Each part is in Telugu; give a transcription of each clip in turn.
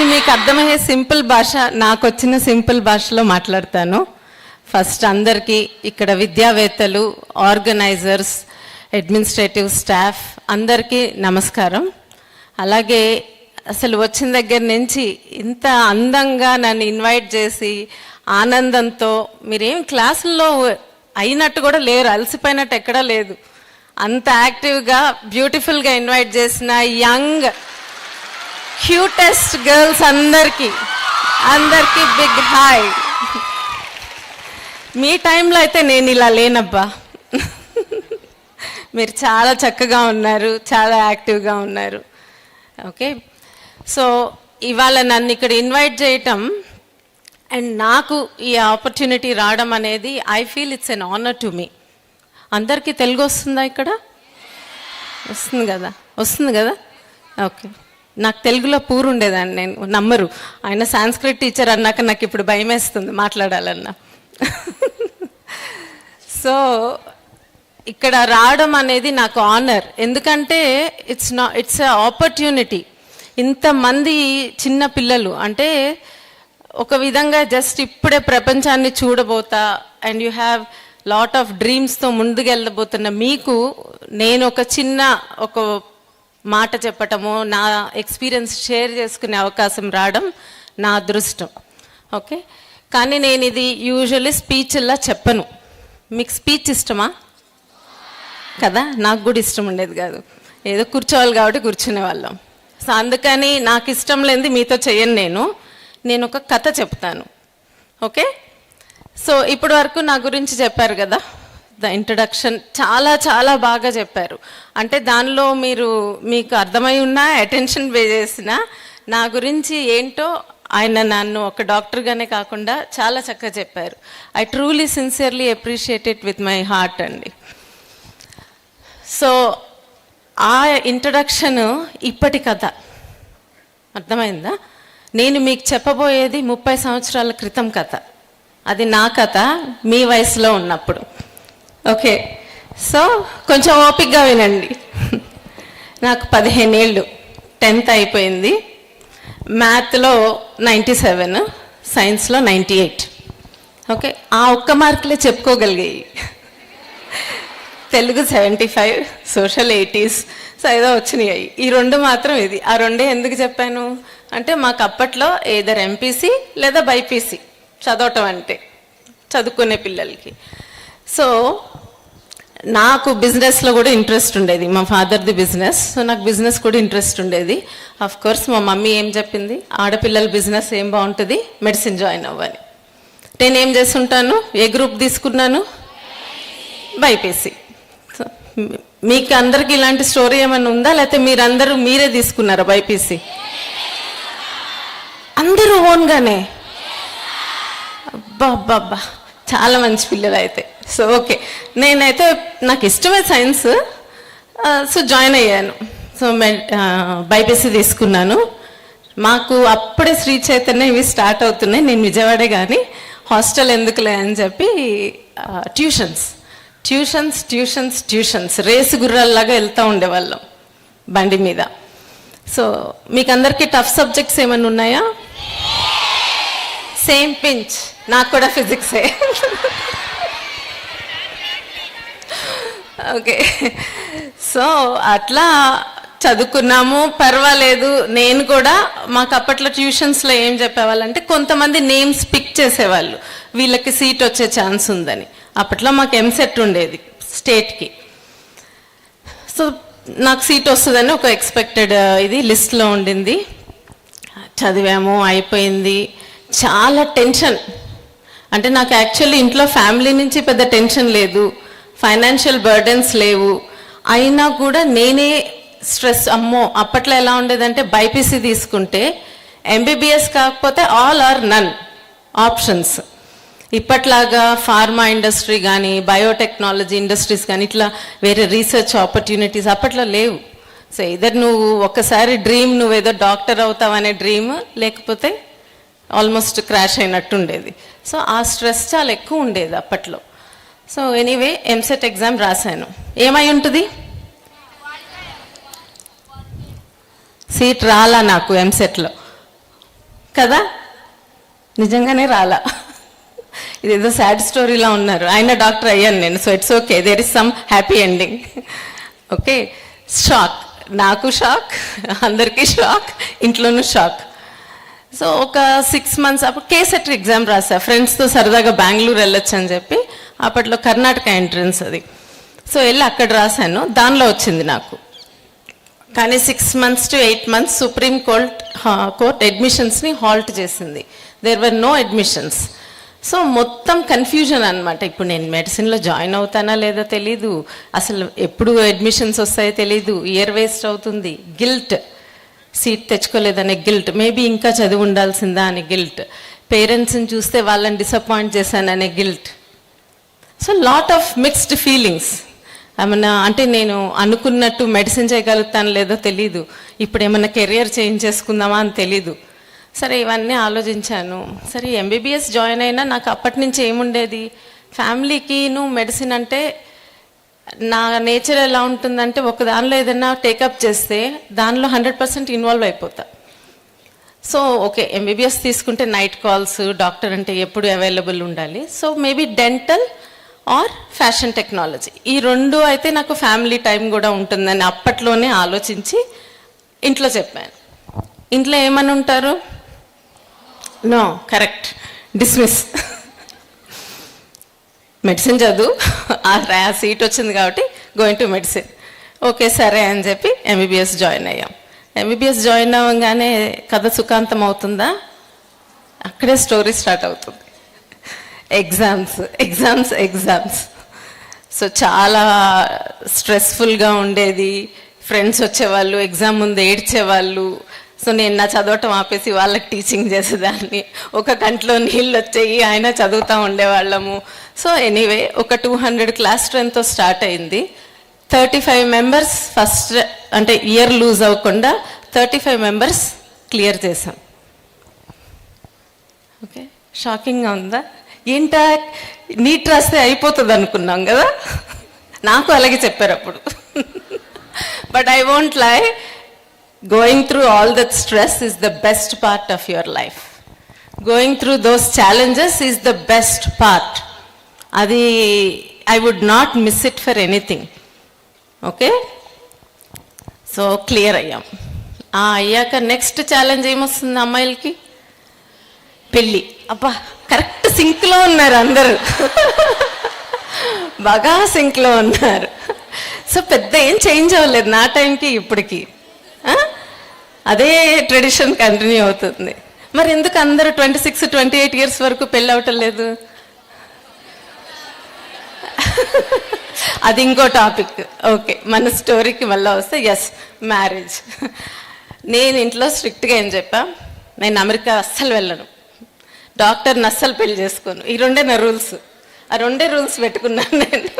నేను మీకు అర్థమయ్యే సింపుల్ భాష, నాకు వచ్చిన సింపుల్ భాషలో మాట్లాడతాను. ఫస్ట్ అందరికీ ఇక్కడ విద్యావేత్తలు, ఆర్గనైజర్స్, అడ్మినిస్ట్రేటివ్ స్టాఫ్ అందరికీ నమస్కారం. అలాగే అసలు వచ్చిన దగ్గర నుంచి ఇంత అందంగా నన్ను ఇన్వైట్ చేసి ఆనందంతో, మీరేం క్లాసుల్లో అయినట్టు కూడా లేరు, అలసిపోయినట్టు ఎక్కడా లేదు, అంత యాక్టివ్గా బ్యూటిఫుల్గా ఇన్వైట్ చేసిన యంగ్ క్యూటెస్ట్ గర్ల్స్ అందరికీ బిగ్ హాయ్. మీ టైంలో అయితే నేను ఇలా లేనబ్బా. మీరు చాలా చక్కగా ఉన్నారు, చాలా యాక్టివ్గా ఉన్నారు. ఓకే, సో ఇవాళ నన్ను ఇక్కడ ఇన్వైట్ చేయటం అండ్ నాకు ఈ ఆపర్చునిటీ రావడం అనేది I feel it's an honour to me. అందరికీ తెలుగు వస్తుందా? ఇక్కడ వస్తుంది కదా? ఓకే, నాకు తెలుగులో పూర్ ఉండేదాన్ని, నేను నమ్మరు. ఆయన సాంస్క్రిట్ టీచర్ అన్నాక నాకు ఇప్పుడు భయం వేస్తుంది మాట్లాడాలన్నా. సో ఇక్కడ రావడం అనేది నాకు ఆనర్, ఎందుకంటే ఇట్స్ ఎ ఆపర్చునిటీ. ఇంతమంది చిన్న పిల్లలు అంటే ఒక విధంగా జస్ట్ ఇప్పుడే ప్రపంచాన్ని చూడబోతా and you have lot of డ్రీమ్స్తో ముందుకెళ్ళబోతున్న మీకు నేను ఒక మాట చెప్పటము, నా ఎక్స్పీరియన్స్ షేర్ చేసుకునే అవకాశం రావడం నా అదృష్టం. ఓకే, కానీ నేను ఇది యూజువల్లీ స్పీచ్లా చెప్పను. మీకు స్పీచ్ ఇష్టమా? కదా, నాకు కూడా ఇష్టం ఉండేది కాదు, ఏదో కూర్చోవాలి కాబట్టి కూర్చునే వాళ్ళం. సో అందుకని నాకు ఇష్టం లేనిది మీతో చేయను. నేను ఒక కథ చెప్తాను. ఓకే, సో ఇప్పటి వరకు నా గురించి చెప్పారు కదా, ద ఇంట్రడక్షన్ చాలా చాలా బాగా చెప్పారు. అంటే దానిలో మీకు అర్థమై ఉన్నా, అటెన్షన్ పే చేసిన నా గురించి ఏంటో ఆయన నన్ను ఒక డాక్టర్గానే కాకుండా చాలా చక్కగా చెప్పారు. I truly sincerely appreciate it with my heart అండి. సో ఆ ఇంట్రడక్షన్ ఇప్పటి కథ అర్థమైందా? నేను మీకు చెప్పబోయేది 30 సంవత్సరాల క్రితం కథ. అది నా కథ మీ వయసులో ఉన్నప్పుడు. ఓకే, సో కొంచెం ఓపికగా వినండి. నాకు 15 ఏళ్ళు, 10th అయిపోయింది. మ్యాథ్లో 97, సైన్స్లో 98. ఓకే, ఆ ఒక్క మార్కులే చెప్పుకోగలిగాయి. తెలుగు 75, సోషల్ 80s, సో ఏదో వచ్చినాయి. ఈ 2 మాత్రం ఇది. ఆ 2 ఎందుకు చెప్పాను అంటే మాకు అప్పట్లో ఏదర్ ఎంపీసీ లేదా బైపీసీ చదవటం అంటే చదువుకునే పిల్లలకి. సో నాకు బిజినెస్లో కూడా ఇంట్రెస్ట్ ఉండేది, మా ఫాదర్ది బిజినెస్. సో నాకు బిజినెస్ కూడా ఇంట్రెస్ట్ ఉండేది. ఆఫ్ కోర్స్ మా మమ్మీ ఏం చెప్పింది, ఆడపిల్లల బిజినెస్ ఏం బాగుంటుంది, మెడిసిన్ జాయిన్ అవ్వాలి. నేనేం చేస్తుంటాను, ఏ గ్రూప్ తీసుకున్నాను, బైపీసీ. మీకు అందరికి ఇలాంటి స్టోరీ ఏమైనా ఉందా, లేకపోతే మీరే తీసుకున్నారా బైపీసీ? అందరూ ఓన్గానే? అబ్బా, చాలా మంచి పిల్లలు అయితే. సో ఓకే, నేనైతే నాకు ఇష్టమే సైన్స్, సో జాయిన్ అయ్యాను. సో బైపీసీ తీసుకున్నాను. మాకు అప్పుడే శ్రీ చైతన్య ఇవి స్టార్ట్ అవుతున్నాయి. నేను విజయవాడే కానీ హాస్టల్ ఎందుకులే అని చెప్పి ట్యూషన్స్ రేసు గుర్రాల్లాగా వెళ్తూ ఉండేవాళ్ళం బండి మీద. సో మీకు అందరికీ టఫ్ సబ్జెక్ట్స్ ఏమైనా ఉన్నాయా? సేమ్ పించ్, నాకు కూడా ఫిజిక్సే. ఓకే, సో అట్లా చదువుకున్నాము, పర్వాలేదు. నేను కూడా మాకు అప్పట్లో ట్యూషన్స్లో ఏం చెప్పేవాళ్ళంటే కొంతమంది నేమ్స్ పిక్ చేసేవాళ్ళు, వీళ్ళకి సీట్ వచ్చే ఛాన్స్ ఉందని. అప్పట్లో మాకు ఎంసెట్ ఉండేది స్టేట్కి. సో నాకు సీట్ వస్తుందని ఒక ఎక్స్పెక్టెడ్ ఇది లిస్ట్లో ఉండింది. చదివాము, అయిపోయింది. చాలా టెన్షన్. అంటే నాకు యాక్చువల్లీ ఇంట్లో ఫ్యామిలీ నుంచి పెద్ద టెన్షన్ లేదు, ఫైనాన్షియల్ బర్డెన్స్ లేవు. అయినా కూడా నేనే స్ట్రెస్. అమ్మో, అప్పట్లో ఎలా ఉండేదంటే బైపీసీ తీసుకుంటే ఎంబీబీఎస్ కాకపోతే ఆల్ ఆర్ నన్ ఆప్షన్స్. ఇప్పట్లాగా ఫార్మా ఇండస్ట్రీ కానీ బయోటెక్నాలజీ ఇండస్ట్రీస్ కానీ ఇట్లా వేరే రీసెర్చ్ ఆపర్చునిటీస్ అప్పట్లో లేవు. సో ఇదర్ నువ్వు ఒకసారి డ్రీమ్ నువ్వేదో డాక్టర్ అవుతావనే డ్రీమ్, లేకపోతే ఆల్మోస్ట్ క్రాష్ అయినట్టు ఉండేది. సో ఆ స్ట్రెస్ చాలా ఎక్కువ ఉండేది అప్పట్లో. సో ఎనీవే ఎంసెట్ ఎగ్జామ్ రాశాను. ఏమై ఉంటుంది, సీట్ రాలా నాకు ఎంసెట్లో. కదా, నిజంగానే రాలా. ఇదేదో సాడ్ స్టోరీలా ఉన్నారు. ఆయన డాక్టర్ అయ్యాను నేను. So it's okay, there is some happy ending. Okay, shock, నాకు షాక్, అందరికీ షాక్, ఇంట్లోనూ షాక్. సో ఒక 6 months అప్పుడు కేసెట్ ఎగ్జామ్ రాసా ఫ్రెండ్స్తో సరదాగా బెంగళూరు వెళ్ళొచ్చు అని చెప్పి. అప్పట్లో కర్ణాటక ఎంట్రన్స్ అది. సో వెళ్ళి అక్కడ రాశాను, దానిలో వచ్చింది నాకు. కానీ 6 months to 8 months supreme court అడ్మిషన్స్ని హాల్ట్ చేసింది. There were no admissions. So మొత్తం కన్ఫ్యూజన్ అనమాట. ఇప్పుడు నేను మెడిసిన్లో జాయిన్ అవుతానా లేదా తెలీదు, అసలు ఎప్పుడు అడ్మిషన్స్ వస్తాయో తెలీదు, ఇయర్ వేస్ట్ అవుతుంది, గిల్ట్, సీట్ తెచ్చుకోలేదనే గిల్ట్, మేబీ ఇంకా చదివి ఉండాల్సిందా అనే గిల్ట్, పేరెంట్స్ని చూస్తే వాళ్ళని డిసప్పాయింట్ చేశాననే guilt. So lot of mixed feelings. ఏమన్నా అంటే నేను అనుకున్నట్టు మెడిసిన్ చేయగలుగుతాను లేదో తెలీదు, ఇప్పుడు ఏమన్నా కెరియర్ చేంజ్ చేసుకుందామా అని తెలీదు. సరే ఇవన్నీ ఆలోచించాను. సరే ఎంబీబీఎస్ జాయిన్ అయినా నాకు అప్పటి నుంచి ఏముండేది, ఫ్యామిలీకి నువ్వు మెడిసిన్ అంటే నా నేచర్ ఎలా ఉంటుందంటే ఒక దానిలో ఏదైనా టేకప్ చేస్తే దానిలో 100% ఇన్వాల్వ్ అయిపోతా. సో ఓకే, ఎంబీబీఎస్ తీసుకుంటే నైట్ కాల్స్, డాక్టర్ అంటే ఎప్పుడు అవైలబుల్ ఉండాలి. So maybe dental are fashion technology, ఈ రెండు అయితే నాకు ఫ్యామిలీ టైం కూడా ఉంటుందని అప్పట్లోనే ఆలోచించి ఇంట్లో చెప్పాను. ఇంట్లో ఏమని ఉంటారు, నో కరెక్ట్, డిస్మిస్, మెడిసిన్ చదువు, ఆ సీట్ వచ్చింది కాబట్టి గోయింగ్ టు మెడిసిన్. ఓకే సరే అని చెప్పి ఎంబీబీఎస్ జాయిన్ అయ్యాం. ఎంబీబీఎస్ జాయిన్ అవ్వగానే కథ సుఖాంతం అవుతుందా, అక్కడే స్టోరీ స్టార్ట్ అవుతుంది. Exams exams exams. సో చాలా స్ట్రెస్ఫుల్గా ఉండేది. ఫ్రెండ్స్ వచ్చేవాళ్ళు, ఎగ్జామ్ ముందు ఏడ్చేవాళ్ళు. సో నేను నా చదవటం ఆపేసి వాళ్ళకి టీచింగ్ చేసేదాన్ని. ఒక కంట్లో నీళ్ళు వచ్చేయి, ఆయన చదువుతూ ఉండేవాళ్ళము. సో ఎనీవే ఒక 200 క్లాస్ స్ట్రెంత్తో స్టార్ట్ అయింది. 35 members ఫస్ట్ అంటే ఇయర్ లూజ్ అవ్వకుండా 35 members క్లియర్ చేశాం. ఓకే, షాకింగ్గా ఉందా? ఏంటా నీట్ రాస్తే అయిపోతుంది అనుకున్నాం కదా, నాకు అలాగే చెప్పారు అప్పుడు. But I won't lie, going through all that stress is the best part of your life. Going through those challenges is the best part. అది I would not miss it for anything. Okay, so clear అయ్యాం. అయ్యాక నెక్స్ట్ ఛాలెంజ్ ఏమొస్తుంది అమ్మాయిలకి, పెళ్ళి. అబ్బా కరెక్ట్ సింక్లో ఉన్నారు అందరూ, బాగా సింక్లో ఉన్నారు. సో పెద్ద ఏం చేంజ్ అవ్వలేదు నా టైంకి ఇప్పటికి, అదే ట్రెడిషన్ కంటిన్యూ అవుతుంది. మరి ఎందుకు అందరూ 26-28 years వరకు పెళ్ళి అవటం లేదు? అది ఇంకో టాపిక్. ఓకే, మన స్టోరీకి మళ్ళీ వస్తే, ఎస్ మ్యారేజ్. నేను ఇంట్లో స్ట్రిక్ట్గా ఏం చెప్పా, నేను అమెరికా అస్సలు వెళ్ళను, డాక్టర్ని అస్సలు పెళ్లి చేసుకోను, ఈ రెండే నా రూల్స్. ఆ రెండే రూల్స్ పెట్టుకున్నాను నేను.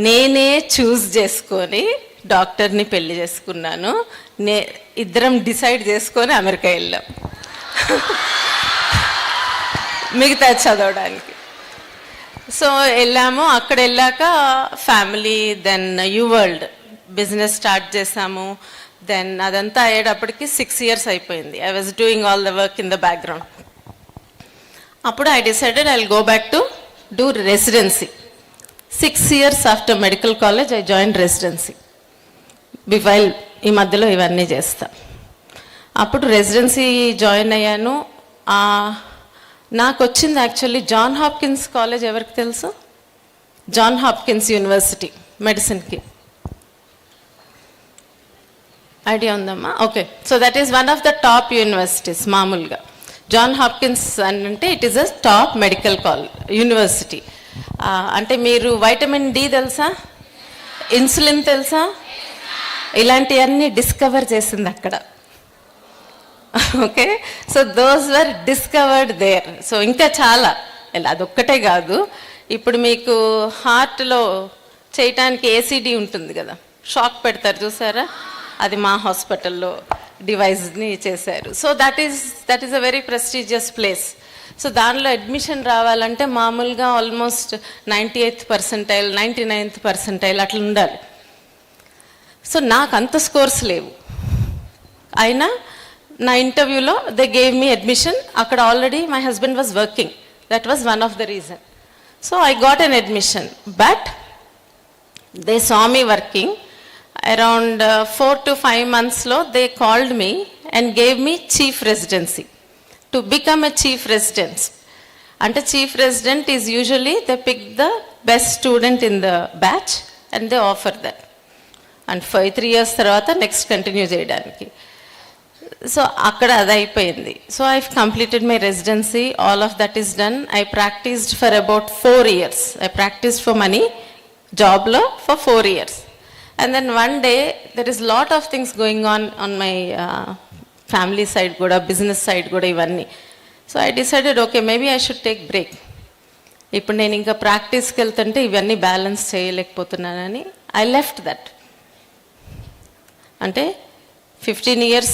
నేనే చూస్ చేసుకొని డాక్టర్ని పెళ్లి చేసుకున్నాను. ఇద్దరం డిసైడ్ చేసుకొని అమెరికా వెళ్ళాం మిగతా చదవడానికి. సో వెళ్ళాము, అక్కడ వెళ్ళాక family, then world business start చేసాము. దెన్ అదంతా అయ్యేటప్పటికి 6 years అయిపోయింది. I was doing all the work in the background. అప్పుడు I decided I will go back to do residency. 6 years after medical college I join residency. While ఈ మధ్యలో ఇవన్నీ చేస్తా. అప్పుడు రెసిడెన్సీ జాయిన్ అయ్యాను. నాకు వచ్చింది యాక్చువల్లీ జాన్ హాప్కిన్స్ కాలేజ్, ఎవరికి తెలుసు? జాన్ హాప్కిన్స్ యూనివర్సిటీ మెడిసిన్కి. ఐడియా ఉందమ్మా? Okay, so that is one of the top universities. మామూలుగా జాన్ హాప్కిన్స్ అంటే it is a top medical university. అంటే మీరు వైటమిన్ డి తెలుసా, ఇన్సులిన్ తెలుసా, ఇలాంటివన్నీ డిస్కవర్ చేసింది అక్కడ. Okay, so those were discovered there. So ఇంకా చాలా, అదొక్కటే కాదు. ఇప్పుడు మీకు హార్ట్లో చేయటానికి ఏసీడీ ఉంటుంది కదా, షాక్ పెడతారు చూసారా, అది మా హాస్పిటల్లో డివైస్ని చేశారు. So that is a very prestigious place. So దానిలో అడ్మిషన్ రావాలంటే మామూలుగా almost 98th percentile 99th percentile అట్లా ఉండాలి. సో నాకు అంత స్కోర్స్ లేవు. అయినా నా ఇంటర్వ్యూలో దే గేవ్ మీ అడ్మిషన్. అక్కడ already my husband was working. That was one of the reason. So I got an admission. But they saw me working. Around 4 to 5 monthsలో they called me and gave me chief residency to become a chief residence. అంటే chief resident is usually they pick the best student in the batch and they offer that. And 3 years తర్వాత నెక్స్ట్ కంటిన్యూ చేయడానికి. సో అక్కడ అది అయిపోయింది. So I completed my residency. All of that is done. I practiced for about 4 years. I practiced for money జాబ్లో for 4 years. And then one day, there is lot of things going on my family side kuda, business side kuda ivanni. So I decided, okay, maybe I should take break. Ippudu nenu inka practice ki veltunte ivanni balance cheyalekapothunnanani I left that. Ante 15 years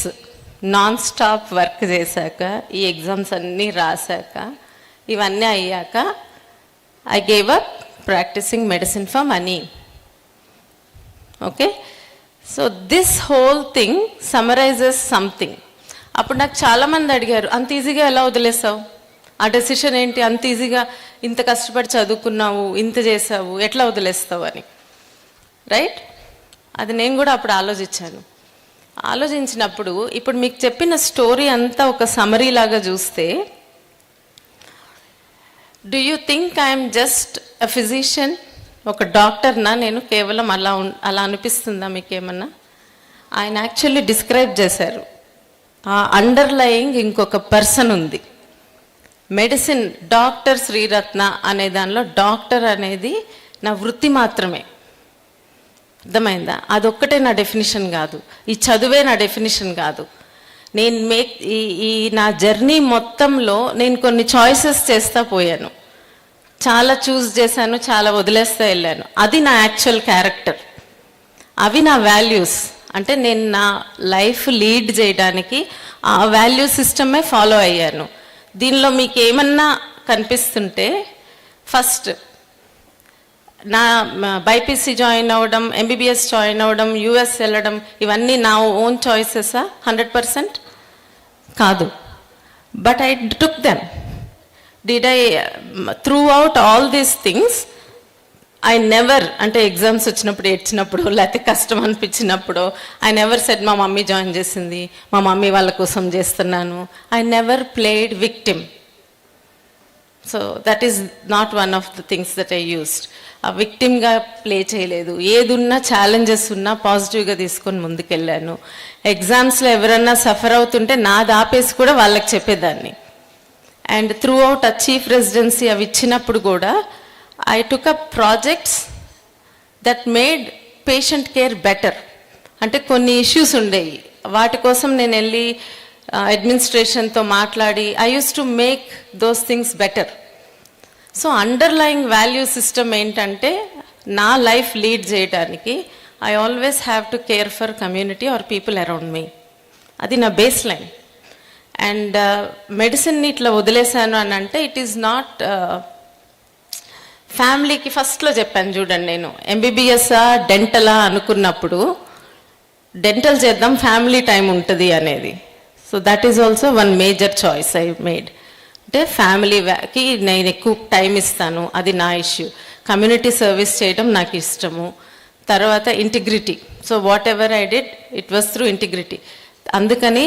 non stop work chesaka ee exams anni rasaka ivanni ayyaka I gave up practicing medicine for money. Okay, so this whole thing summarises something. అప్పుడు నాకు చాలామంది అడిగారు, అంత ఈజీగా ఎలా వదిలేసావు, ఆ డెసిషన్ ఏంటి, అంత ఈజీగా ఇంత కష్టపడి చదువుకున్నావు, ఇంత చేసావు, ఎట్లా వదిలేస్తావు అని. రైట్, అది నేను కూడా అప్పుడు ఆలోచించినప్పుడు ఇప్పుడు మీకు చెప్పిన స్టోరీ అంతా ఒక సమరీ లాగా చూస్తే, do you think I'm just a physician, ఒక డాక్టర్నా నేను, కేవలం అలా అనిపిస్తుందా మీకేమన్నా? ఆయన యాక్చువల్లీ డిస్క్రైబ్ చేశారు, ఆ అండర్లయింగ్ ఇంకొక పర్సన్ ఉంది. మెడిసిన్ డాక్టర్ శ్రీరత్న అనే దానిలో డాక్టర్ అనేది నా వృత్తి మాత్రమే. అర్థమైందా? అదొక్కటే నా డెఫినిషన్ కాదు, ఈ చదువే నా డెఫినిషన్ కాదు. నేను ఈ నా జర్నీ మొత్తంలో నేను కొన్ని చాయిసెస్ చేస్తా పోయాను, చాలా చూస్ చేశాను, చాలా వదిలేస్తూ వెళ్ళాను. అది నా యాక్చువల్ క్యారెక్టర్, అవి నా వాల్యూస్. అంటే నేను నా లైఫ్ లీడ్ చేయడానికి ఆ వాల్యూ సిస్టమే ఫాలో అయ్యాను. దీనిలో మీకు ఏమన్నా కనిపిస్తుంటే, ఫస్ట్ నా బైపీసీ జాయిన్ అవ్వడం, ఎంబీబీఎస్ జాయిన్ అవ్వడం, యూఎస్ వెళ్ళడం, ఇవన్నీ నా ఓన్ చాయిసెసా? 100% కాదు. But I took them. Did I, throughout all these things, I never, అంటే ఎగ్జామ్స్ వచ్చినప్పుడు ఏడ్చినప్పుడు, లేకపోతే కష్టం అనిపించినప్పుడు, I never said మా మమ్మీ జాయిన్ చేసింది, మా మమ్మీ వాళ్ళ కోసం చేస్తున్నాను. I never played victim. So that is not one of the things that I used. ఆ విక్టిమ్గా ప్లే చేయలేదు. ఏదున్నా ఛాలెంజెస్ ఉన్నా పాజిటివ్గా తీసుకొని ముందుకెళ్ళాను. ఎగ్జామ్స్లో ఎవరన్నా సఫర్ అవుతుంటే నాది ఆపేసి కూడా వాళ్ళకి చెప్పేదాన్ని. అండ్ త్రూ అవుట్ ఆ చీఫ్ రెసిడెన్సీ అవి ఇచ్చినప్పుడు కూడా I took up projects that made patient care better. అంటే కొన్ని ఇష్యూస్ ఉండేవి, వాటి కోసం నేను వెళ్ళి అడ్మినిస్ట్రేషన్తో మాట్లాడి I use to make those things better. So underlying value system ఏంటంటే, నా లైఫ్ లీడ్ చేయడానికి I always have to care for community or people around me. అది నా బేస్ లైన్. అండ్ మెడిసిన్ని ఇట్లా వదిలేశాను అని అంటే, ఇట్ ఈస్ నాట్ ఫ్యామిలీకి. ఫస్ట్లో చెప్పాను చూడండి, నేను ఎంబీబీఎస్ఆ డెంటలా అనుకున్నప్పుడు, డెంటల్ చేద్దాం ఫ్యామిలీ టైం ఉంటుంది అనేది. So that is also one major choice I made. అంటే ఫ్యామిలీకి నేను ఎక్కువ టైం ఇస్తాను, అది నా ఇష్యూ. కమ్యూనిటీ సర్వీస్ చేయడం నాకు ఇష్టము. తర్వాత integrity. So whatever I did, it was through integrity. అందుకని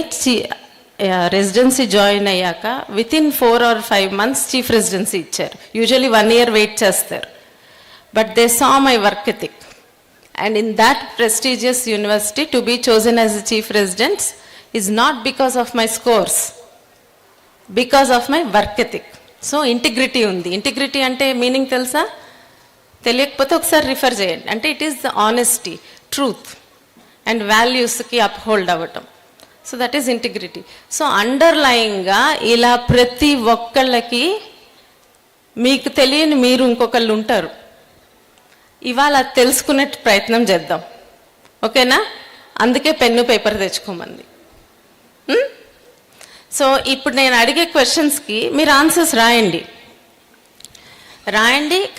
రెసిడెన్సీ జాయిన్ అయ్యాక within 4 or 5 months chief residency ఇచ్చారు. యూజువలీ 1 year వెయిట్ చేస్తారు. But they saw my work ethic. And in that prestigious university to be chosen as a chief residents is not because of my scores, because of my work ethic. So integrity ఉంది. ఇంటిగ్రిటీ అంటే మీనింగ్ తెలుసా? తెలియకపోతే ఒకసారి రిఫర్ చేయండి. అంటే it is the honesty, truth and వాల్యూస్కి అప్హోల్డ్ అవ్వటం. So that is integrity. So అండర్లయింగ్గా ఇలా ప్రతి ఒక్కళ్ళకి మీకు తెలియని మీరు ఇంకొకళ్ళు ఉంటారు. ఇవాళ తెలుసుకునే ప్రయత్నం చేద్దాం, ఓకేనా? అందుకే పెన్ను పేపర్ తెచ్చుకోమంది. సో ఇప్పుడు నేను అడిగే క్వశ్చన్స్కి మీరు ఆన్సర్స్ రాయండి,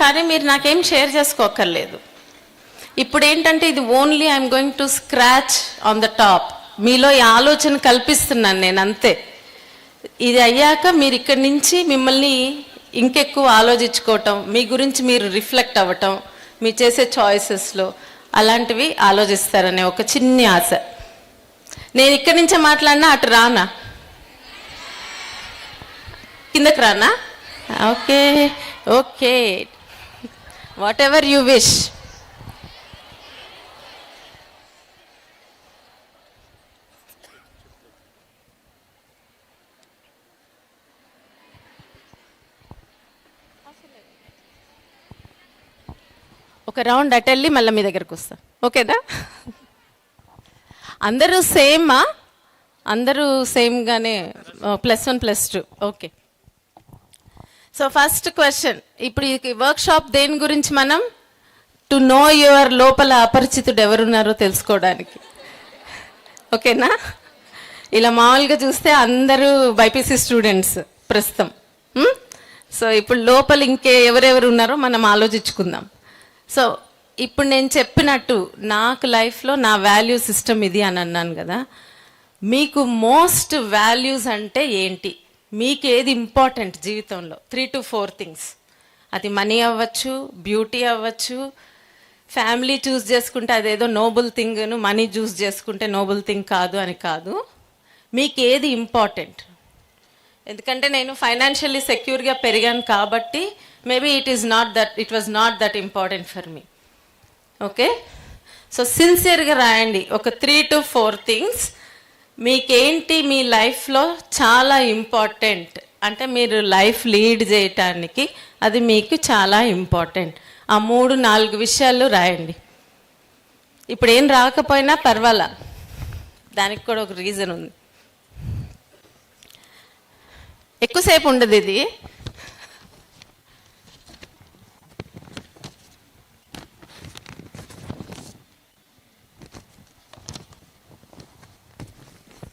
కానీ మీరు నాకేం షేర్ చేసుకోక్కర్లేదు. ఇప్పుడు ఏంటంటే ఇది only I'm going to scratch on the top. మీలో ఈ ఆలోచన కల్పిస్తున్నాను నేను, అంతే. ఇది అయ్యాక మీరు ఇక్కడి నుంచి మిమ్మల్ని ఇంకెక్కువ ఆలోచించుకోవటం, మీ గురించి మీరు రిఫ్లెక్ట్ అవ్వటం, మీరు చేసే చాయిసెస్లో అలాంటివి ఆలోచిస్తారనే ఒక చిన్ని ఆశ. నేను ఇక్కడి నుంచే మాట్లాడినా అటు రానా, కిందకి రానా? Okay okay, what ever you wish. ఒక రౌండ్ అటు వెళ్ళి మళ్ళీ మీ దగ్గరకు వస్తా, ఓకేనా? అందరూ సేమా? అందరూ సేమ్గానే, +1 +2, ఓకే. సో ఫస్ట్ క్వశ్చన్, ఇప్పుడు ఈ వర్క్షాప్ దేని గురించి? మనం టు నో యువర్ లోపల అపరిచితుడు ఎవరున్నారో తెలుసుకోవడానికి, ఓకేనా? ఇలా మామూలుగా చూస్తే అందరూ బైపీసీ స్టూడెంట్స్ ప్రస్తుతం. సో ఇప్పుడు లోపల ఇంకే ఎవరెవరు ఉన్నారో మనం ఆలోచించుకుందాం. సో ఇప్పుడు నేను చెప్పినట్టు నాకు లైఫ్లో నా వాల్యూ సిస్టమ్ ఇది అని అన్నాను కదా. మీకు మోస్ట్ వాల్యూస్ అంటే ఏంటి? మీకు ఏది ఇంపార్టెంట్ జీవితంలో? 3 to 4 థింగ్స్. అది మనీ అవ్వచ్చు, బ్యూటీ అవ్వచ్చు, ఫ్యామిలీ చూస్ చేసుకుంటే అదేదో నోబుల్ థింగ్, మనీ చూస్ చేసుకుంటే నోబుల్ థింగ్ కాదు అని కాదు. మీకు ఏది ఇంపార్టెంట్? ఎందుకంటే నేను ఫైనాన్షియల్లీ సెక్యూర్గా పెరిగాను కాబట్టి maybe it was not that important for me. Okay, so సిన్సియర్గా రాయండి ఒక 3 to 4 థింగ్స్. మీకేంటి మీ లైఫ్లో చాలా ఇంపార్టెంట్ అంటే మీరు లైఫ్ లీడ్ చేయటానికి అది మీకు చాలా ఇంపార్టెంట్. ఆ 3-4 విషయాలు రాయండి. ఇప్పుడు ఏం రాకపోయినా పర్వాలా, దానికి కూడా ఒక రీజన్ ఉంది. ఎక్కువసేపు ఉండదు ఇది.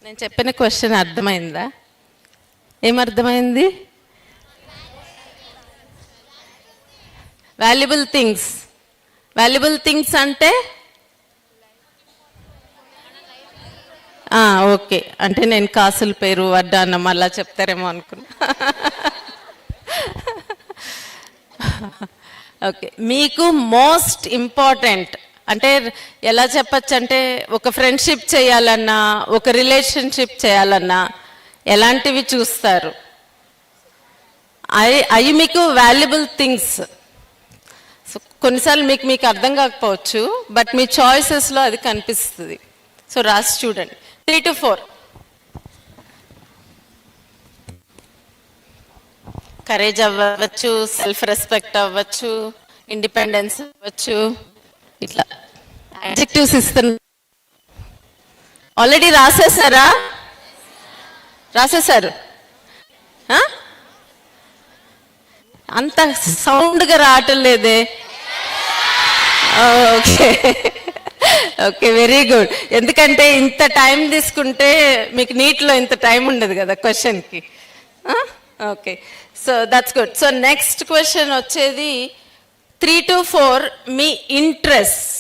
నేను చెప్పిన క్వశ్చన్ అర్థమైందా? ఏమర్థమైంది? Valuable things. వాల్యుబుల్ థింగ్స్ అంటే ఓకే, అంటే నేను కాసుల పేరు, వడ్డాన్నం అలా చెప్తారేమో అనుకున్నా. ఓకే, మీకు మోస్ట్ ఇంపార్టెంట్ అంటే ఎలా చెప్పచ్చు అంటే ఒక ఫ్రెండ్షిప్ చేయాలన్నా, ఒక రిలేషన్షిప్ చేయాలన్నా ఎలాంటివి చూస్తారు? అవి మీకు వాల్యుబుల్ థింగ్స్. సో కొన్నిసార్లు మీకు అర్థం కాకపోవచ్చు, బట్ మీ చాయిసెస్లో అది కనిపిస్తుంది. సో రాసి చూడండి. 3 to 4. కరేజ్ అవ్వచ్చు, సెల్ఫ్ రెస్పెక్ట్ అవ్వచ్చు, ఇండిపెండెన్స్ అవ్వచ్చు, ఇట్లా అడ్జెక్టివ్స్ ఇస్తున్నా. ఆల్రెడీ రాసేసారా? రాసేసారు? అంత సౌండ్గా రావటం లేదే. Okay okay, very good. ఎందుకంటే ఇంత టైం తీసుకుంటే మీకు నీట్లో ఇంత టైం ఉండదు కదా క్వశ్చన్కి. Okay, so that's good. So next question వచ్చేది 3 to 4 మీ ఇంట్రెస్ట్.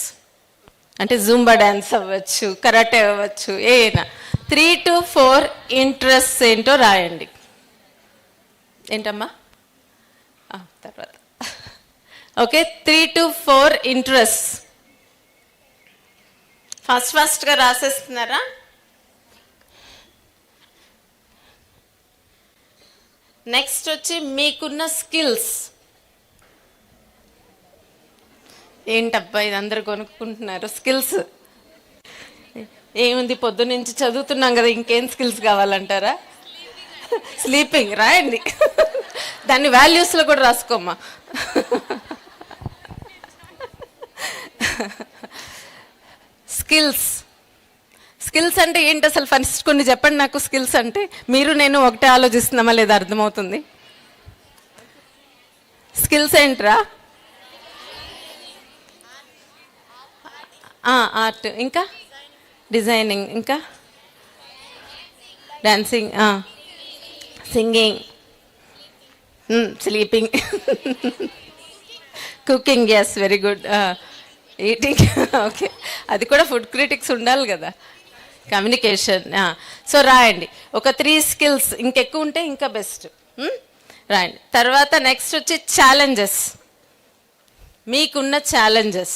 అంటే జూంబా డ్యాన్స్ అవ్వచ్చు, కరాటే అవ్వచ్చు, ఏనా. 3 to 4 ఇంట్రెస్ట్ ఏంటో రాయండి. ఏంటమ్మా తర్వాత? Okay, 3 to 4 interest. ఫస్ట్గా రాసేస్తున్నారా? నెక్స్ట్ వచ్చి మీకున్న స్కిల్స్ ఏంటబ్బా, ఇది అందరు కొనుక్కుంటున్నారు. స్కిల్స్ ఏముంది, పొద్దున్నుంచి చదువుతున్నాం కదా, ఇంకేం స్కిల్స్ కావాలంటారా? స్లీపింగ్ రాయండి. దాన్ని వాల్యూస్లో కూడా రాసుకోమ్మా. స్కిల్స్. స్కిల్స్ అంటే ఏంటి అసలు? ఫస్ట్ కొన్ని చెప్పండి నాకు. స్కిల్స్ అంటే మీరు నేను ఒకటే ఆలోచిస్తున్నామా లేదా అర్థమవుతుంది? స్కిల్స్ ఏంట్రా? ఆర్ట్, ఇంకా డిజైనింగ్, ఇంకా dancing, singing, sleeping, cooking. Yes, very good. Eating. Okay, అది కూడా ఫుడ్ క్రిటిక్స్ ఉండాలి కదా. కమ్యూనికేషన్. సో రాయండి ఒక 3 స్కిల్స్, ఇంకెక్కువ ఉంటే ఇంకా బెస్ట్. రాయండి. తర్వాత నెక్స్ట్ వచ్చి ఛాలెంజెస్, మీకున్న ఛాలెంజెస్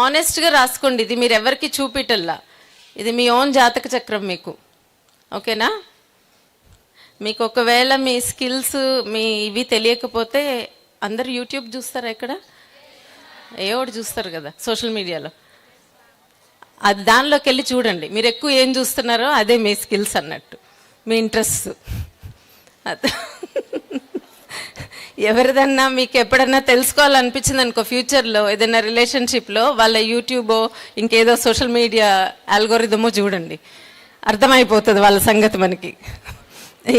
ఆనెస్ట్గా రాసుకోండి. ఇది మీరు ఎవరికి చూపిటల్లా, ఇది మీ ఓన్ జాతక చక్రం మీకు. ఓకేనా? మీకు ఒకవేళ మీ స్కిల్స్ మీ ఇవి తెలియకపోతే అందరు యూట్యూబ్ చూస్తారా? ఇక్కడ ఏ ఒకటి చూస్తారు కదా సోషల్ మీడియాలో, అది దానిలోకి వెళ్ళి చూడండి. మీరు ఎక్కువ ఏం చూస్తున్నారో అదే మీ స్కిల్స్ అన్నట్టు, మీ ఇంట్రెస్ట్. అది ఎవరిదన్నా మీకు ఎప్పుడన్నా తెలుసుకోవాలనిపించింది అనుకో, ఫ్యూచర్లో ఏదైనా రిలేషన్షిప్లో వాళ్ళ యూట్యూబో ఇంకేదో సోషల్ మీడియా ఆల్గోరిథమో చూడండి, అర్థమైపోతుంది వాళ్ళ సంగతి మనకి,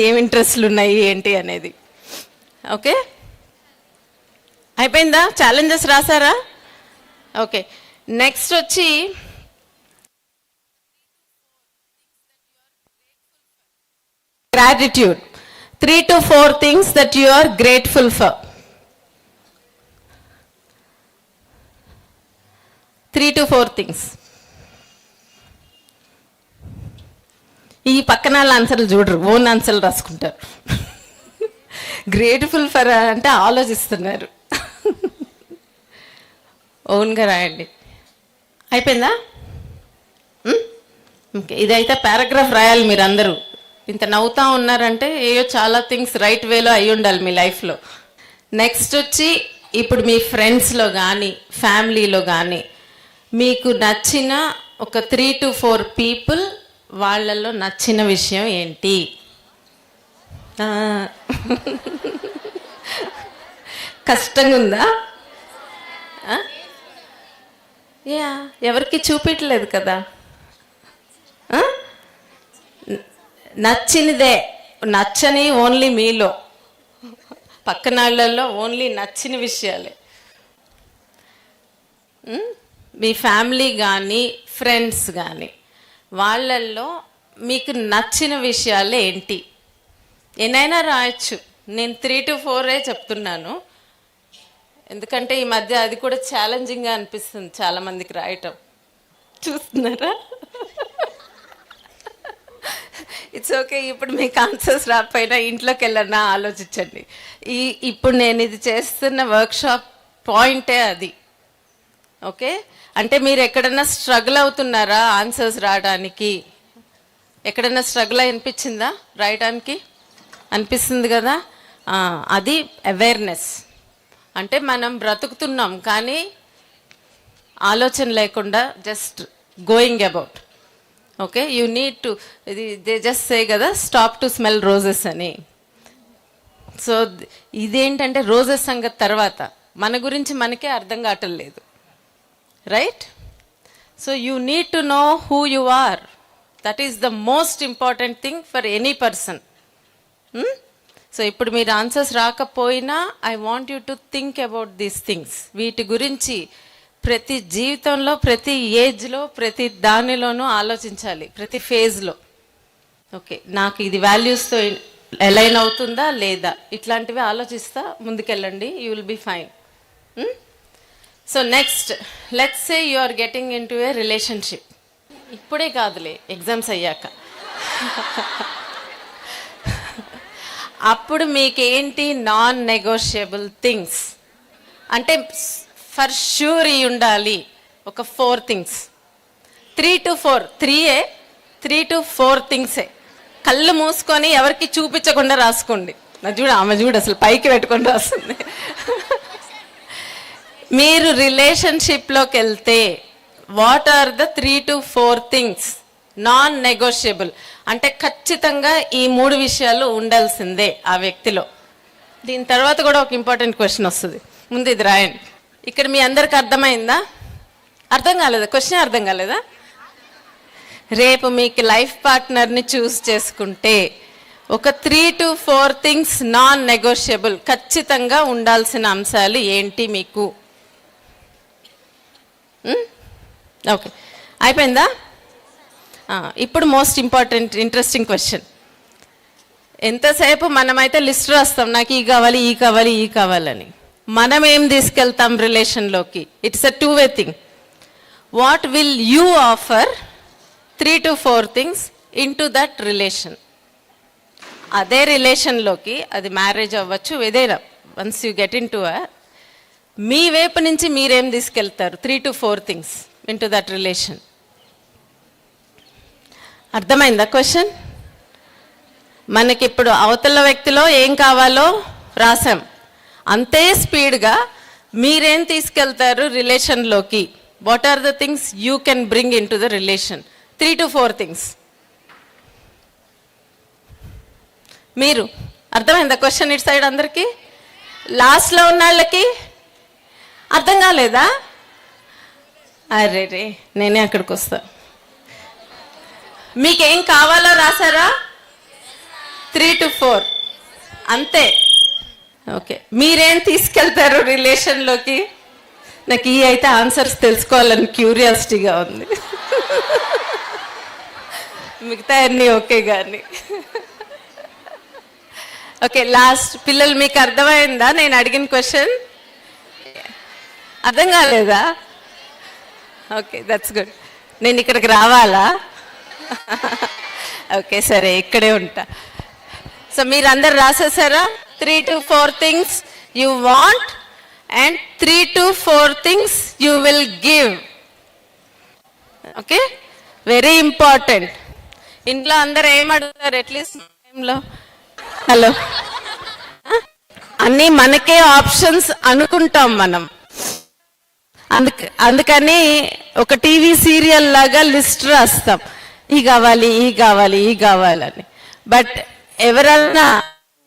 ఏం ఇంట్రెస్ట్లు ఉన్నాయి ఏంటి అనేది. ఓకే, అయిపోయిందా? ఛాలెంజెస్ రాసారా? ఓకే, నెక్స్ట్ వచ్చి gratitude. 3 to 4 things that you are grateful for. 3 to 4 things. ఈ పక్కన ఆన్సర్లు చూడరు, ఓన్ ఆన్సర్లు రాసుకుంటారు. గ్రేట్ఫుల్ ఫర్ అంటే ఆలోచిస్తున్నారు. ఓన్గా రాయండి. అయిపోయిందా? ఓకే, ఇదైతే పారాగ్రాఫ్ రాయాలి మీరు అందరూ. ఇంత నవ్వుతా ఉన్నారంటే ఏయో చాలా థింగ్స్ రైట్ వేలో అయి ఉండాలి మీ లైఫ్లో. నెక్స్ట్ వచ్చి ఇప్పుడు మీ ఫ్రెండ్స్లో కానీ ఫ్యామిలీలో కానీ మీకు నచ్చిన ఒక 3 to 4 పీపుల్, వాళ్ళల్లో నచ్చిన విషయం ఏంటి? కష్టంగా ఉందా? యా, ఎవరికి చూపించలేదు కదా. నచ్చినదే, నచ్చని ఓన్లీ మీలో, పక్కన వాళ్ళల్లో ఓన్లీ నచ్చిన విషయాలే. మీ ఫ్యామిలీ కానీ ఫ్రెండ్స్ కానీ వాళ్ళల్లో మీకు నచ్చిన విషయాలు ఏంటి? ఎన్నైనా రాయొచ్చు. నేను 3 to 4 చెప్తున్నాను, ఎందుకంటే ఈ మధ్య అది కూడా ఛాలెంజింగ్గా అనిపిస్తుంది చాలామందికి రాయటం. చూస్తున్నారా? It's okay. ఇప్పుడు మీకు ఆన్సర్స్ రాకపోయినా ఇంట్లోకి వెళ్ళన్నా ఆలోచించండి. ఇప్పుడు నేను ఇది చేస్తున్న వర్క్షాప్ పాయింటే అది. ఓకే, అంటే మీరు ఎక్కడన్నా స్ట్రగుల్ అవుతున్నారా ఆన్సర్స్ రాయడానికి? ఎక్కడన్నా స్ట్రగుల్ అనిపించిందా రాయడానికి? అనిపిస్తుంది కదా. అది అవేర్నెస్. అంటే మనం బ్రతుకుతున్నాం కానీ ఆలోచన లేకుండా just going about. Okay, you need to, ఇది దే జస్ట్ సే కదా, స్టాప్ టు స్మెల్ రోజెస్ అని. సో ఇదేంటంటే రోజెస్ సంగతి తర్వాత, మన గురించి మనకే అర్థం కావట్లేదు, right? So you need to know who you are. That is the most important thing for any person. So ఇప్పుడు మీరు ఆన్సర్స్ రాకపోయినా I want you to think about these things. వీటి గురించి ప్రతి జీవితంలో, ప్రతి ఏజ్లో, ప్రతి దానిలోనూ ఆలోచించాలి, ప్రతి ఫేజ్లో. ఓకే, నాకు ఇది వాల్యూస్తో అలైన్ అవుతుందా లేదా, ఇట్లాంటివి ఆలోచిస్తా ముందుకెళ్ళండి. You will be fine. So next, let's say you are getting into a relationship. ఇప్పుడే కాదులే, ఎగ్జామ్స్ అయ్యాక. అప్పుడు మీకేంటి నాన్ నెగోషియబుల్ థింగ్స్ అంటే ఫర్ ష్యూర్ ఇవి ఉండాలి. ఒక 4 things. 3 to 4, 3 to 4 things. కళ్ళు మూసుకొని ఎవరికి చూపించకుండా రాసుకోండి. నా చూడ, ఆమె చూడు అసలు పైకి పెట్టుకొని రాస్తుంది. మీరు రిలేషన్షిప్లోకి వెళ్తే what are the 3 to 4 things non negotiable? అంటే ఖచ్చితంగా ఈ 3 విషయాలు ఉండాల్సిందే ఆ వ్యక్తిలో. దీని తర్వాత కూడా ఒక ఇంపార్టెంట్ క్వశ్చన్ వస్తుంది, ముందు ఇది రాయండి. ఇక్కడ మీ అందరికి అర్థమైందా? అర్థం కాలేదా? క్వశ్చన్ అర్థం కాలేదా? రేపు మీకు లైఫ్ పార్ట్నర్ని చూస్ చేసుకుంటే ఒక 3 to 4 things నాన్ నెగోషియబుల్, ఖచ్చితంగా ఉండాల్సిన అంశాలు ఏంటి మీకు? ఓకే, అయిపోయిందా? ఇప్పుడు మోస్ట్ ఇంపార్టెంట్ ఇంట్రెస్టింగ్ క్వశ్చన్. ఎంతసేపు మనమైతే లిస్ట్ రాస్తాం, నాకు ఈ కావాలి, ఈ కావాలి, ఈ కావాలని. మనం ఏం తీసుకెళ్తాం రిలేషన్లోకి? It's a 2-way thing. What will you offer 3 to 4 things into that relation. అదే రిలేషన్లోకి, అది మ్యారేజ్ అవ్వచ్చు ఏదైనా, once you get into మీ వైపు నుంచి మీరేం తీసుకెళ్తారు 3 to 4 things into that relation. అర్థమైందా క్వశ్చన్? మనకిప్పుడు అవతల వ్యక్తిలో ఏం కావాలో రాసాం, అంతే స్పీడ్గా మీరేం తీసుకెళ్తారు రిలేషన్లోకి. What are the things you can bring into the relation? 3 to 4 things. మీరు అర్థమైందా క్వశ్చన్ ఇటు సైడ్ అందరికీ? లాస్ట్లో ఉన్న వాళ్ళకి అర్థం కాలేదా? అరే రే, నేనే అక్కడికి వస్తా. మీకేం కావాలో రాసారా? 3 to 4 అంతే. ఓకే, మీరేం తీసుకెళ్తారు రిలేషన్లోకి? నాకు ఈ అయితే ఆన్సర్స్ తెలుసుకోవాలని క్యూరియాసిటీగా ఉంది. మిగతా అన్నీ ఓకే కానీ. ఓకే, లాస్ట్ పిల్లలు మీకు అర్థమైందా నేను అడిగిన క్వశ్చన్? అర్థం కాలేదా? Okay, that's good. నేను ఇక్కడికి రావాలా? ఓకే, సరే, ఇక్కడే ఉంటా. సో మీరు అందరు రాసేసారా? 3 to 4 things you want and 3 to 4 things you will give. Okay, very important. ఇంట్లో అందరు ఏం అడుగుతారు అట్లీస్ట్ టైంలో? హలో, అన్నీ మనకే ఆప్షన్స్ అనుకుంటాం మనం. అందుకని ఒక టీవీ సీరియల్ లాగా లిస్ట్ రాస్తాం, ఈ కావాలి, ఈ కావాలి, ఈ కావాలని. బట్ ఎవరన్నా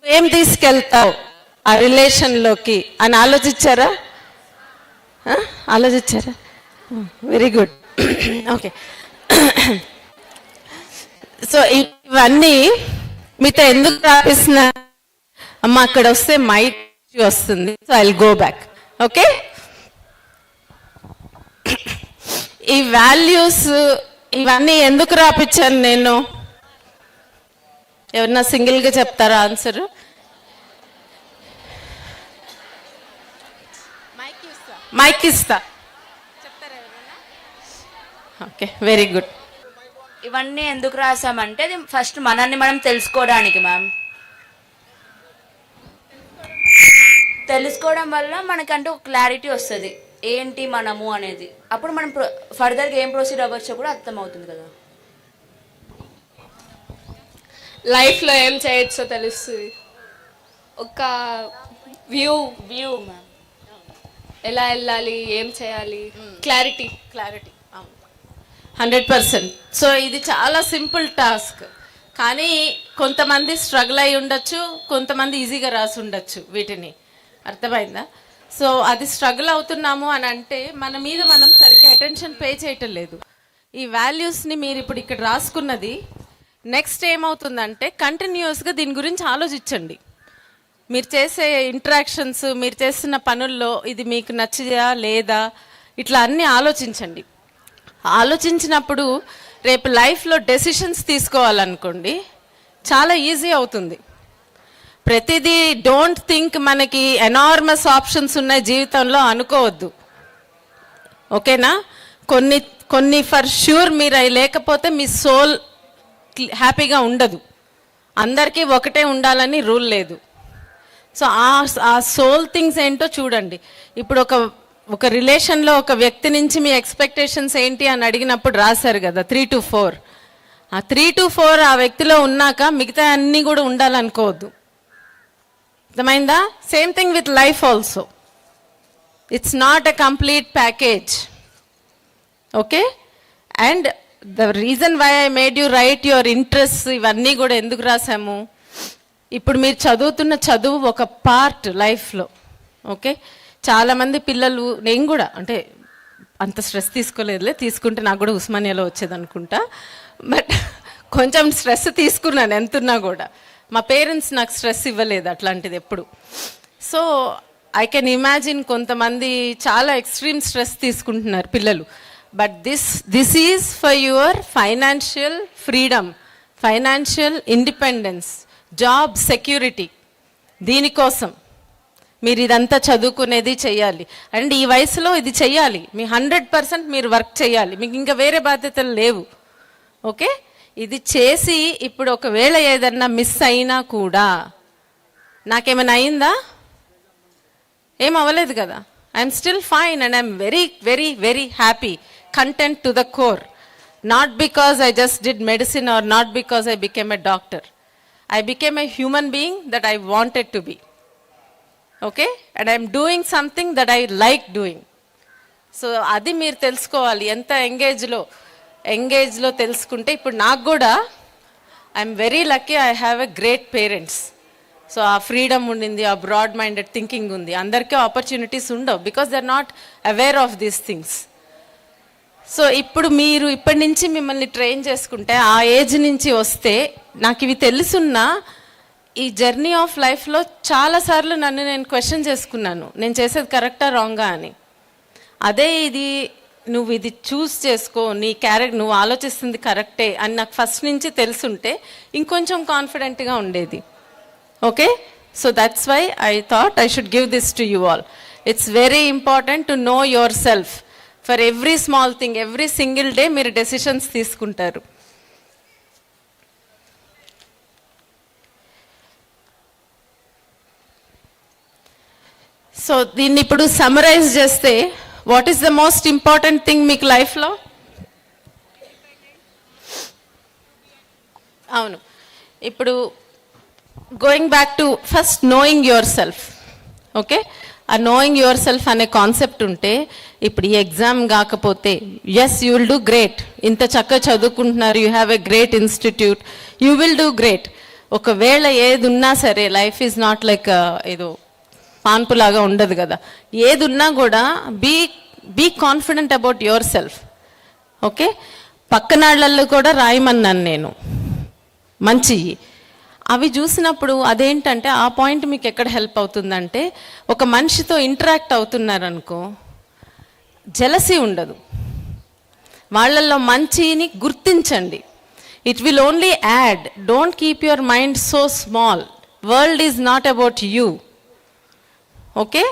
ఏం తీసుకెళ్తావు ఆ రిలేషన్లోకి అని ఆలోచించారా? ఆలోచించారా? Very good. ఓకే, సో ఇవన్నీ మీతో ఎందుకు రాపిస్తున్నా? అమ్మ అక్కడ వస్తే మైక్ వస్తుంది, so I will go back. Okay, ఈ వాల్యూస్ ఇవన్నీ ఎందుకు రాపించాను నేను? ఎవరన్నా సింగిల్గా చెప్తారా ఆన్సర్? మైక్ ఇస్తా, చెప్తారా ఎవరన్నా? Okay, very good. ఇవన్నీ ఎందుకు రాసామంటే అది ఫస్ట్ మనల్ని మనం తెలుసుకోవడానికి మ్యామ్. తెలుసుకోవడం వల్ల మనకంటూ ఒక క్లారిటీ వస్తుంది ఏంటి మనము అనేది. అప్పుడు మనం ఫర్దర్గా ఏం ప్రొసీడ్ అవ్వచ్చో కూడా అర్థమవుతుంది కదా. లైఫ్లో ఏం చేయొచ్చో తెలుస్తుంది, ఒక వ్యూ మ్యామ్. ఎలా వెళ్ళాలి, ఏం చేయాలి, క్లారిటీ. 100%. సో ఇది చాలా సింపుల్ టాస్క్, కానీ కొంతమంది స్ట్రగుల్ అయి ఉండొచ్చు, కొంతమంది ఈజీగా రాసి ఉండొచ్చు వీటిని. అర్థమైందా? సో అది స్ట్రగుల్ అవుతున్నాము అని అంటే మన మీద మనం సరిగ్గా అటెన్షన్ పే చేయటం లేదు. ఈ వాల్యూస్ని మీరు ఇప్పుడు ఇక్కడ రాసుకున్నది నెక్స్ట్ ఏమవుతుందంటే కంటిన్యూస్గా దీని గురించి ఆలోచించండి. మీరు చేసే ఇంటరాక్షన్స్, మీరు చేస్తున్న పనుల్లో ఇది మీకు నచ్చిదా లేదా, ఇట్లా అన్నీ ఆలోచించండి. ఆలోచించినప్పుడు రేపు లైఫ్లో డెసిషన్స్ తీసుకోవాలనుకోండి చాలా ఈజీ అవుతుంది. ప్రతిదీ డోంట్ థింక్ మనకి ఎనార్మస్ ఆప్షన్స్ ఉన్నాయి జీవితంలో అనుకోవద్దు. ఓకేనా? కొన్ని కొన్ని ఫర్ ష్యూర్ మీరు అవి లేకపోతే మీ సోల్ హ్యాపీగా ఉండదు. అందరికీ ఒకటే ఉండాలని రూల్ లేదు. సో ఆ సోల్ థింగ్స్ ఏంటో చూడండి. ఇప్పుడు ఒక రిలేషన్లో ఒక వ్యక్తి నుంచి మీ ఎక్స్పెక్టేషన్స్ ఏంటి అని అడిగినప్పుడు రాశారు కదా 3 to 4. ఆ 3 to 4 ఆ వ్యక్తిలో ఉన్నాక మిగతా అన్నీ కూడా ఉండాలనుకోవద్దు. అర్థమైందా? Same thing with life also. It's not a complete package. Okay, and the reason why I made you write your interest ఇవన్నీ కూడా ఎందుకు రాసాము? ఇప్పుడు మీరు చదువుతున్న చదువు ఒక పార్ట్ లైఫ్లో. ఓకే, చాలామంది పిల్లలు, నేను కూడా అంటే అంత స్ట్రెస్ తీసుకోలేదులే, తీసుకుంటే నాకు కూడా ఉస్మానియాలో వచ్చేది అనుకుంటా. బట్ కొంచెం స్ట్రెస్ తీసుకున్నాను ఎంతున్నా కూడా. మా పేరెంట్స్ నాకు స్ట్రెస్ ఇవ్వలేదు అట్లాంటిది ఎప్పుడు. సో ఐ కెన్ ఇమాజిన్ కొంతమంది చాలా ఎక్స్ట్రీమ్ స్ట్రెస్ తీసుకుంటున్నారు పిల్లలు. But this is for your financial freedom, financial independence, job security. దీనికోసం మీరు ఇదంతా చదువుకునేది చెయ్యాలి అండ్ ఈ వయసులో ఇది చెయ్యాలి, మీ 100% మీరు వర్క్ చేయాలి, మీకు ఇంకా వేరే బాధ్యతలు లేవు. ఓకే, ఇది చేసి ఇప్పుడు ఒకవేళ ఏదన్నా మిస్ అయినా కూడా నాకేమైనా అయిందా? ఏం అవ్వలేదు కదా. I'm still fine and I'm very very very happy, content to the core. Not because I just did medicine or not because I became a doctor. I became a human being that I wanted to be. Okay? And I'm doing something that I like doing. సో అది మీరు తెలుసుకోవాలి ఎంత ఎంగేజ్లో తెలుసుకుంటే. ఇప్పుడు నాకు కూడా I'm very lucky, I have a great parents. So ఆ ఫ్రీడమ్ ఉండింది, ఆ బ్రాడ్ మైండెడ్ థింకింగ్ ఉంది. అందరికీ ఆపర్చునిటీస్ ఉండవు because they are not aware of these things. So ఇప్పుడు మీరు ఇప్పటి నుంచి మిమ్మల్ని ట్రైన్ చేసుకుంటే ఆ ఏజ్ నుంచి వస్తే నాకు ఇవి తెలుసున్నా ఈ జర్నీ ఆఫ్ లైఫ్లో చాలాసార్లు నన్ను నేను క్వశ్చన్ చేసుకున్నాను, నేను చేసేది కరెక్టా రాంగా అని. అదే ఇది నువ్వు ఇది చూస్ చేసుకో, నీ క్యారెక్టర్ నువ్వు ఆలోచిస్తుంది కరెక్టే అని నాకు ఫస్ట్ నుంచి తెలుసుంటే ఇంకొంచెం కాన్ఫిడెంట్గా ఉండేది. Okay, so that's why I thought I should give this to you all. It's very important to know yourself. For every small thing, every single day మీరు డెసిషన్స్ తీసుకుంటారు. సో దీన్ని ఇప్పుడు సమరైజ్ చేస్తే, what is the most important thing మీకు లైఫ్లో? అవును, ఇప్పుడు going back to first knowing yourself. Okay, ఆ నోయింగ్ యువర్ సెల్ఫ్ అనే కాన్సెప్ట్ ఉంటే ఇప్పుడు ఈ ఎగ్జామ్ కాకపోతే ఎస్ యూ విల్ డూ గ్రేట్. ఇంత చక్కగా చదువుకుంటున్నారు, you have a great institute, you will do great. ఒకవేళ ఏది ఉన్నా సరే, లైఫ్ ఈజ్ నాట్ లైక్ ఏదో పాన్పులాగా ఉండదు కదా. ఏది ఉన్నా కూడా be confident about yourself. Okay, పక్కనాళ్ళల్లో కూడా రాయమన్నాను నేను మంచి. అవి చూసినప్పుడు అదేంటంటే ఆ పాయింట్ మీకు ఎక్కడ హెల్ప్ అవుతుందంటే, ఒక మనిషితో ఇంటరాక్ట్ అవుతున్నారనుకో జెలసీ ఉండదు, వాళ్ళల్లో మంచిని గుర్తించండి. It will only add. Don't keep your mind so small. World is not about you. Okay,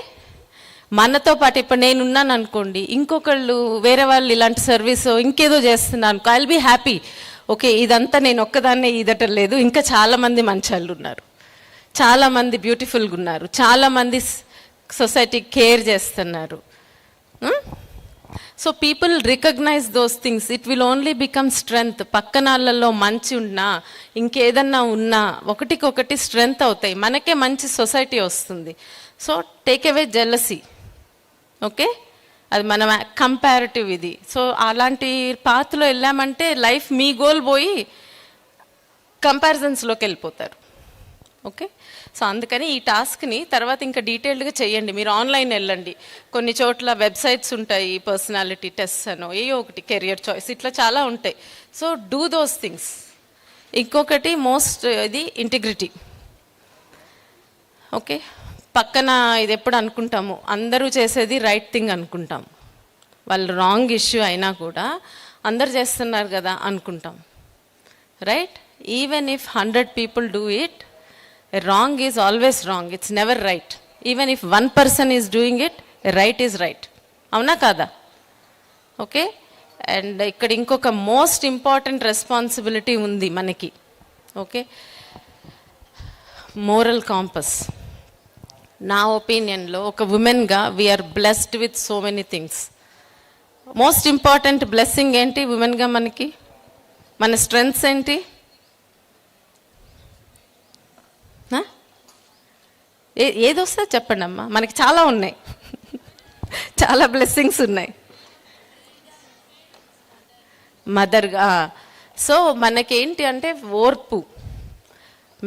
మనతో పాటు ఇప్పుడు నేనున్నాను అనుకోండి, ఇంకొకళ్ళు వేరే వాళ్ళు ఇలాంటి సర్వీస్ ఇంకేదో చేస్తున్నాను అనుకో, I will be happy. Okay, ఇదంతా నేను ఒక్కదాన్నే ఈదటం లేదు, ఇంకా చాలామంది మంచాళ్ళు ఉన్నారు, చాలామంది బ్యూటిఫుల్గా ఉన్నారు, చాలామంది సొసైటీ కేర్ చేస్తున్నారు. So people recognise those things. It will only become strength. పక్కనాళ్ళల్లో మంచి ఉన్నా ఇంకేదన్నా ఉన్నా ఒకటికొకటి స్ట్రెంగ్త్ అవుతాయి, మనకే మంచి సొసైటీ వస్తుంది. So take away jealousy. Okay, అది మన కంపారిటివ్ ఇది. సో అలాంటి పాత్లో వెళ్ళామంటే లైఫ్ మీ గోల్ పోయి కంపారిజన్స్లోకి వెళ్ళిపోతారు. ఓకే, సో అందుకని ఈ టాస్క్ని తర్వాత ఇంకా డీటెయిల్డ్గా చేయండి. మీరు ఆన్లైన్ వెళ్ళండి, కొన్ని చోట్ల వెబ్సైట్స్ ఉంటాయి, పర్సనాలిటీ టెస్ట్ అనో ఏయో ఒకటి, కెరియర్ చాయిస్, ఇట్లా చాలా ఉంటాయి. So do those things. ఇంకొకటి మోస్ట్ ఇది ఇంటిగ్రిటీ. ఓకే, పక్కన ఇది ఎప్పుడు అనుకుంటాము, అందరూ చేసేది రైట్ థింగ్ అనుకుంటాం. వాళ్ళు రాంగ్ ఇష్యూ అయినా కూడా అందరు చేస్తున్నారు కదా అనుకుంటాం, right? Even if 100 people do it, wrong is always wrong. It's never right. Even if one person is doing it, right is right. అవునా కాదా? ఓకే, అండ్ ఇక్కడ ఇంకొక మోస్ట్ ఇంపార్టెంట్ రెస్పాన్సిబిలిటీ ఉంది మనకి. Okay, moral compass. నా ఒపీనియన్లో ఒక ఉమెన్గా we are blessed with so many things. Most important blessing ఏంటి ఉమెన్గా మనకి? మన స్ట్రెంగ్త్స్ ఏంటి? ఏది వస్తే చెప్పండి అమ్మా. మనకి చాలా ఉన్నాయి, చాలా బ్లెస్సింగ్స్ ఉన్నాయి. మదర్గా. సో మనకేంటి అంటే ఓర్పు,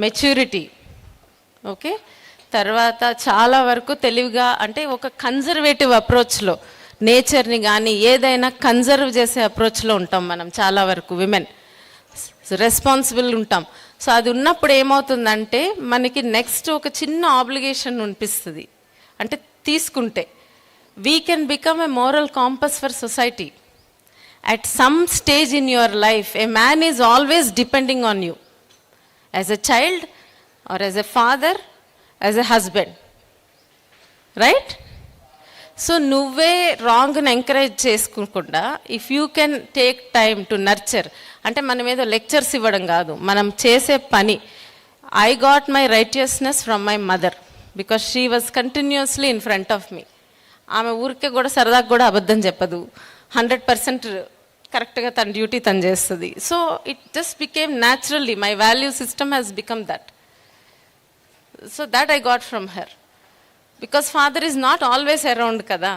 మెచ్యూరిటీ. ఓకే, తర్వాత చాలా వరకు తెలివిగా, అంటే ఒక కన్జర్వేటివ్ అప్రోచ్లో నేచర్ని కానీ ఏదైనా కన్జర్వ్ చేసే అప్రోచ్లో ఉంటాం మనం చాలా వరకు విమెన్. రెస్పాన్సిబుల్ ఉంటాం. సో అది ఉన్నప్పుడు ఏమవుతుందంటే మనకి నెక్స్ట్ ఒక చిన్న ఆబ్లిగేషన్ అనిపిస్తుంది, అంటే తీసుకుంటే we can become a moral campus for society. At some stage in your life A man is always depending on you as a child or as a father, as a husband. Right? So నువ్వే రాంగ్ని ఎంకరేజ్ చేసుకోకుండా if you can take time to nurture, అంటే మనం ఏదో లెక్చర్స్ ఇవ్వడం కాదు, మనం చేసే పని. I got my righteousness from my mother because she was continuously in front of మీ. ఆమె ఊరికే కూడా సరదాగా కూడా అబద్ధం చెప్పదు, 100% కరెక్ట్గా తన డ్యూటీ తను చేస్తుంది. So it just became naturally my value system has become that. So that I got from her. Because father is not always around కదా.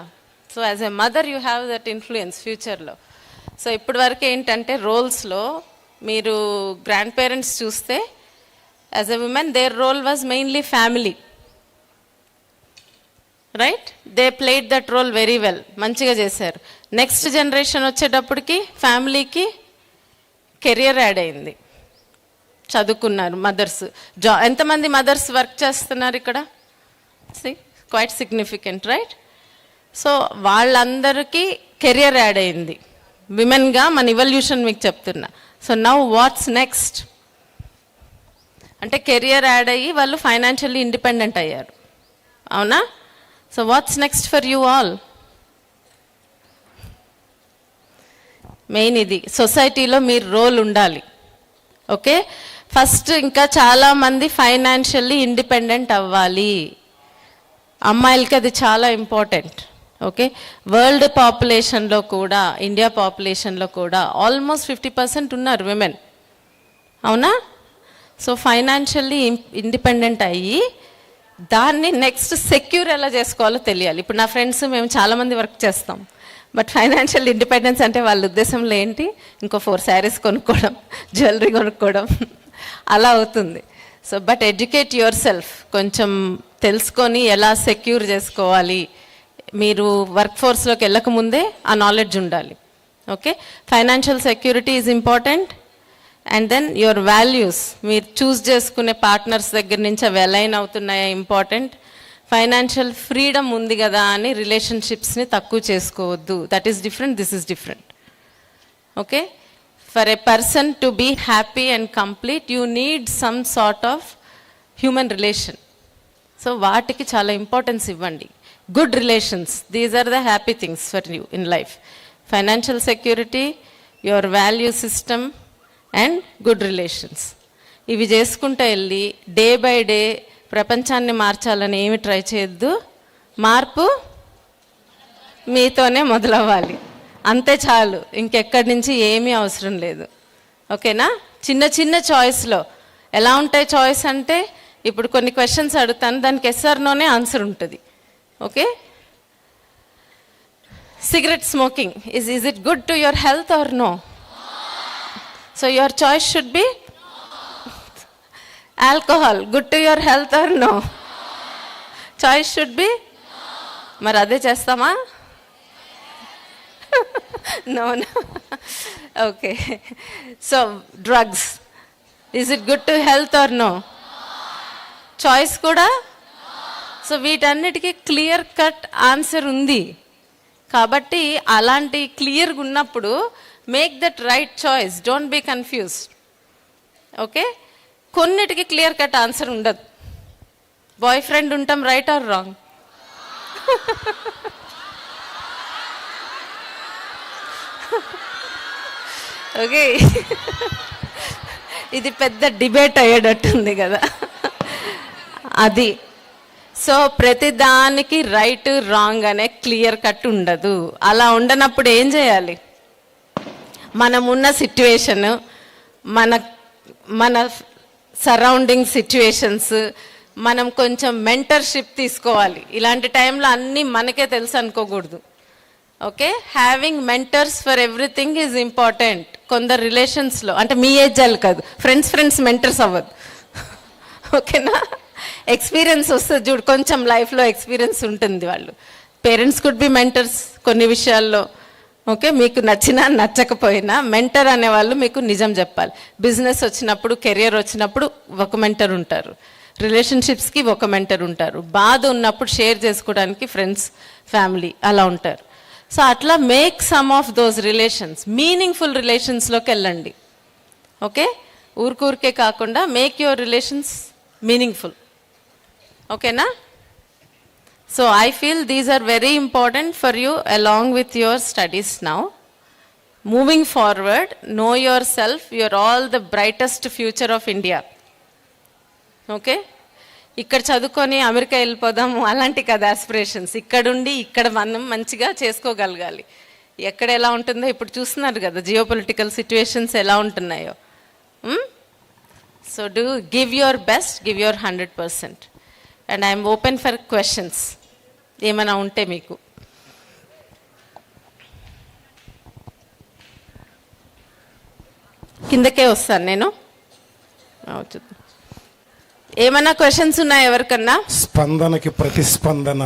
So as a mother you have that influence ఫ్యూచర్లో. సో ఇప్పటి వరకు ఏంటంటే రోల్స్లో మీరు గ్రాండ్ పేరెంట్స్ చూస్తే as a women their role was mainly family, right? They played that role very well, మంచిగా చేశారు. నెక్స్ట్ జనరేషన్ వచ్చేటప్పటికి ఫ్యామిలీకి కెరియర్ యాడ్ అయింది, చదువుకున్నారు మదర్స్. ఎంతమంది మదర్స్ వర్క్ చేస్తున్నారు ఇక్కడ? Quite significant, right? సో వాళ్ళందరికీ కెరియర్ యాడ్ అయింది. విమెన్గా మన ఇవల్యూషన్ మీకు చెప్తున్నా. సో నౌ వాట్స్ నెక్స్ట్ అంటే కెరియర్ యాడ్ అయ్యి వాళ్ళు ఫైనాన్షియల్లీ ఇండిపెండెంట్ అయ్యారు, అవునా? So what's next for you all? Main ఇది, సొసైటీలో మీరు రోల్ ఉండాలి. ఓకే, ఫస్ట్ ఇంకా చాలామంది ఫైనాన్షియల్లీ ఇండిపెండెంట్ అవ్వాలి. అమ్మాయిలకి అది చాలా ఇంపార్టెంట్. ఓకే, వరల్డ్ పాపులేషన్లో కూడా, ఇండియా పాపులేషన్లో కూడా ఆల్మోస్ట్ 50% ఉన్నారు విమెన్, అవునా? సో ఫైనాన్షియల్లీ ఇండిపెండెంట్ అయ్యి దాన్ని నెక్స్ట్ సెక్యూర్ ఎలా చేసుకోవాలో తెలియాలి. ఇప్పుడు నా ఫ్రెండ్స్ మేము చాలామంది వర్క్ చేస్తాం, బట్ ఫైనాన్షియల్ ఇండిపెండెన్స్ అంటే వాళ్ళ ఉద్దేశంలో ఏంటి? ఇంకో 4 శారీస్ కొనుక్కోవడం, జ్యువెలరీ కొనుక్కోవడం, అలా అవుతుంది. So but educate your self, కొంచెం తెలుసుకొని ఎలా సెక్యూర్ చేసుకోవాలి. మీరు వర్క్ ఫోర్స్లోకి వెళ్ళకముందే ఆ నాలెడ్జ్ ఉండాలి. Okay, financial security is important. And then your values, మీరు చూస్ చేసుకునే పార్ట్నర్స్ దగ్గర నుంచి అవి అలైన్ అవుతున్నాయా ఇంపార్టెంట్. ఫైనాన్షియల్ ఫ్రీడమ్ ఉంది కదా అని రిలేషన్షిప్స్ని తక్కువ చేసుకోవద్దు. That is different, this is different. Okay, for a person to be happy and complete you need some sort of human relation. So వాటికి చాలా ఇంపార్టెన్స్ ఇవ్వండి. Good relations, these are the happy things for you in life. Financial security, your value system and good relations. ఇవి చేసుకుంటూ వెళ్ళి డే బై డే ప్రపంచాన్ని మార్చాలని ఏమి ట్రై చేయొద్దు. మార్పు మీతోనే మొదలవ్వాలి, అంతే చాలు, ఇంకెక్కడి నుంచి ఏమీ అవసరం లేదు. ఓకేనా? చిన్న చిన్న చాయిస్లో ఎలా ఉంటాయి చాయిస్ అంటే, ఇప్పుడు కొన్ని క్వశ్చన్స్ అడుగుతాను, దానికి ఎస్ఆర్నోనే ఆన్సర్ ఉంటుంది. Okay, cigarette smoking is it good to your health or no? So your choice should be alcohol, good to your health or no? Choice should be, మరి అదే చేస్తామా? No no. Okay, so drugs, is it good to health or no? Choice కూడా. సో వీటన్నిటికీ క్లియర్ కట్ ఆన్సర్ ఉంది. కాబట్టి అలాంటి క్లియర్గా ఉన్నప్పుడు make that right choice, don't be confused. Okay, కొన్నిటికి క్లియర్ కట్ ఆన్సర్ ఉండదు. బాయ్ ఫ్రెండ్ ఉంటాం, రైట్ ఆర్ రాంగ్? ఓకే, ఇది పెద్ద డిబేట్ అయ్యేటట్టుంది కదా అది. సో ప్రతి దానికి రైట్ రాంగ్ అనే క్లియర్ కట్ ఉండదు. అలా ఉండనప్పుడు ఏం చేయాలి? మనం ఉన్న సిట్యువేషన్, మన సరౌండింగ్ సిచ్యువేషన్స్, మనం కొంచెం మెంటర్షిప్ తీసుకోవాలి. ఇలాంటి టైంలో అన్నీ మనకే తెలుసు అనుకోకూడదు. Okay, having mentors for everything is important. కొందరు రిలేషన్స్లో, అంటే మీ ఏజ్ వాళ్ళు కాదు, ఫ్రెండ్స్ మెంటర్స్ అవ్వదు. ఓకేనా? ఎక్స్పీరియన్స్ వస్తుంది చూడు, కొంచెం లైఫ్లో ఎక్స్పీరియన్స్ ఉంటుంది. వాళ్ళు పేరెంట్స్ కుడ్ బి మెంటర్స్ కొన్ని విషయాల్లో. ఓకే, మీకు నచ్చినా నచ్చకపోయినా మెంటర్ అనేవాళ్ళు మీకు నిజం చెప్పాలి. బిజినెస్ వచ్చినప్పుడు, కెరియర్ వచ్చినప్పుడు ఒక మెంటర్ ఉంటారు, రిలేషన్షిప్స్కి ఒక మెంటర్ ఉంటారు, బాధ ఉన్నప్పుడు షేర్ చేసుకోవడానికి ఫ్రెండ్స్, ఫ్యామిలీ అలా ఉంటారు. సో అట్లా make some of those relations, meaningful రిలేషన్స్లోకి వెళ్ళండి. ఓకే, ఊరికే కాకుండా మేక్ యువర్ రిలేషన్స్ మీనింగ్ఫుల్. ఓకేనా? So I feel these are very important for you along with your studies now. Moving forward, know yourself, you're all the brightest future of India. Okay, ఇక్కడ చదువుకొని అమెరికా వెళ్ళిపోదాము అలాంటి కదా ఆస్పిరేషన్స్. ఇక్కడుండి ఇక్కడ మనం మంచిగా చేసుకోగలగాలి. ఎక్కడ ఎలా ఉంటుందో ఇప్పుడు చూస్తున్నారు కదా, జియో పొలిటికల్ సిచ్యువేషన్స్ ఎలా ఉంటున్నాయో. So do give your best, give your 100%. And I'm open for questions ఏమైనా ఉంటే మీకు. కిందకే వస్తాను నేను. చూద్దాం ఏమైనా క్వశ్చన్స్ ఉన్నాయా ఎవరికన్నా. స్పందనకి ప్రతిస్పందన,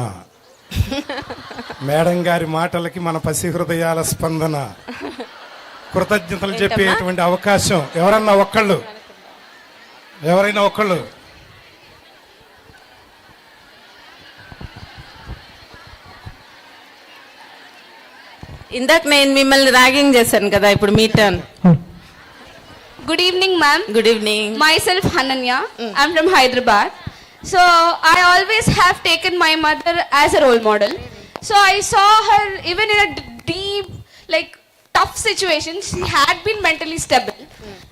మేడం గారి మాటలకి మన పసి హృదయాల స్పందన, కృతజ్ఞతలు చెప్పేటువంటి అవకాశం. ఎవరైనా ఒక్కళ్ళు ఇందాక నేను మిమ్మల్ని ర్యాగింగ్ చేశాను కదా, ఇప్పుడు మీ turn. Good evening, ma'am. Good evening. Myself Hananya. I'm from Hyderabad. So I always have taken my mother as a role model. So I saw her even in a deep, like tough situation. She had been mentally stable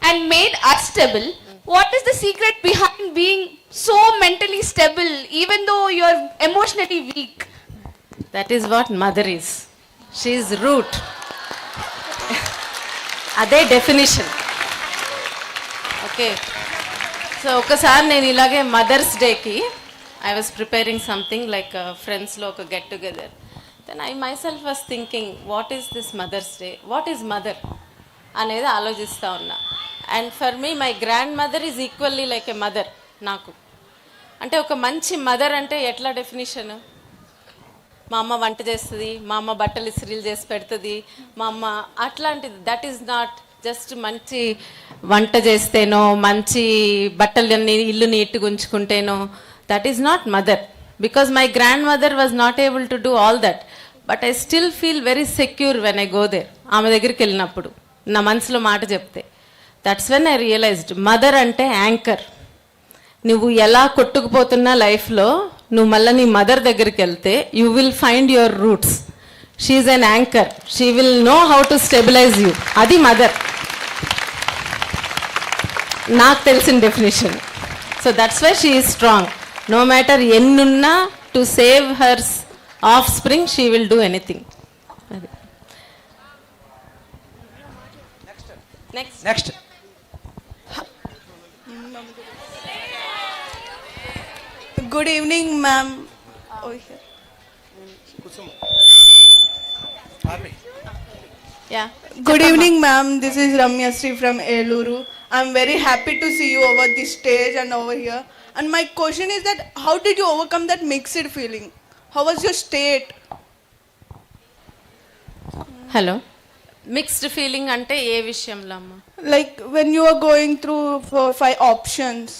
and made us stable. What is the secret behind being so mentally stable even though you're emotionally weak? That is what mother is. She is root. అదే డెఫినిషన్. ఓకే, సో ఒకసారి నేను ఇలాగే మదర్స్ డేకి I was preparing something like ఫ్రెండ్స్లో ఒక get together. Then I myself was thinking what is this mother's day, what is mother అనేది ఆలోచిస్తూ ఉన్నా. And for me my grandmother is equally like a mother నాకు. అంటే ఒక మంచి మదర్ అంటే ఎట్లా డెఫినేషన్? మా అమ్మ వంట చేస్తుంది, మా అమ్మ బట్టలు ఇస్త్రీలు చేసి పెడుతుంది, మా అమ్మ అట్లాంటిది. దట్ ఈస్ నాట్ జస్ట్ మంచి వంట చేస్తేనో, మంచి బట్టలన్నీ ఇల్లు నీట్గా ఉంచుకుంటేనో. That is not mother. Because my grandmother was not able to do all that. But I still feel very secure when I go there. ఆమె దగ్గరికి వెళ్ళినప్పుడు నా మనసులో మాట చెప్తే, that's when I realised mother అంటే యాంకర్. నువ్వు ఎలా కొట్టుకుపోతున్నా లైఫ్లో నువ్వు మళ్ళీ నీ మదర్ దగ్గరికి వెళ్తే you will find your roots. She is an anchor. She will know how to stabilise you. అది మదర్ నాకు తెలిసిన definition. So that's why she is strong. No matter ఎన్నున్నా to save hers offspring she will do anything. అది next Good evening, ma'am. Oh, here. Yeah. Good evening, ma'am. This is Ramya Sri from Eluru. I'm very happy to see you over this stage and over here. And my question is that how did you overcome that mixed feeling? How was your state? Hello, mixed feeling అంటే ఏ విషయంలో అమ్మా? Like when you were going through 5 options,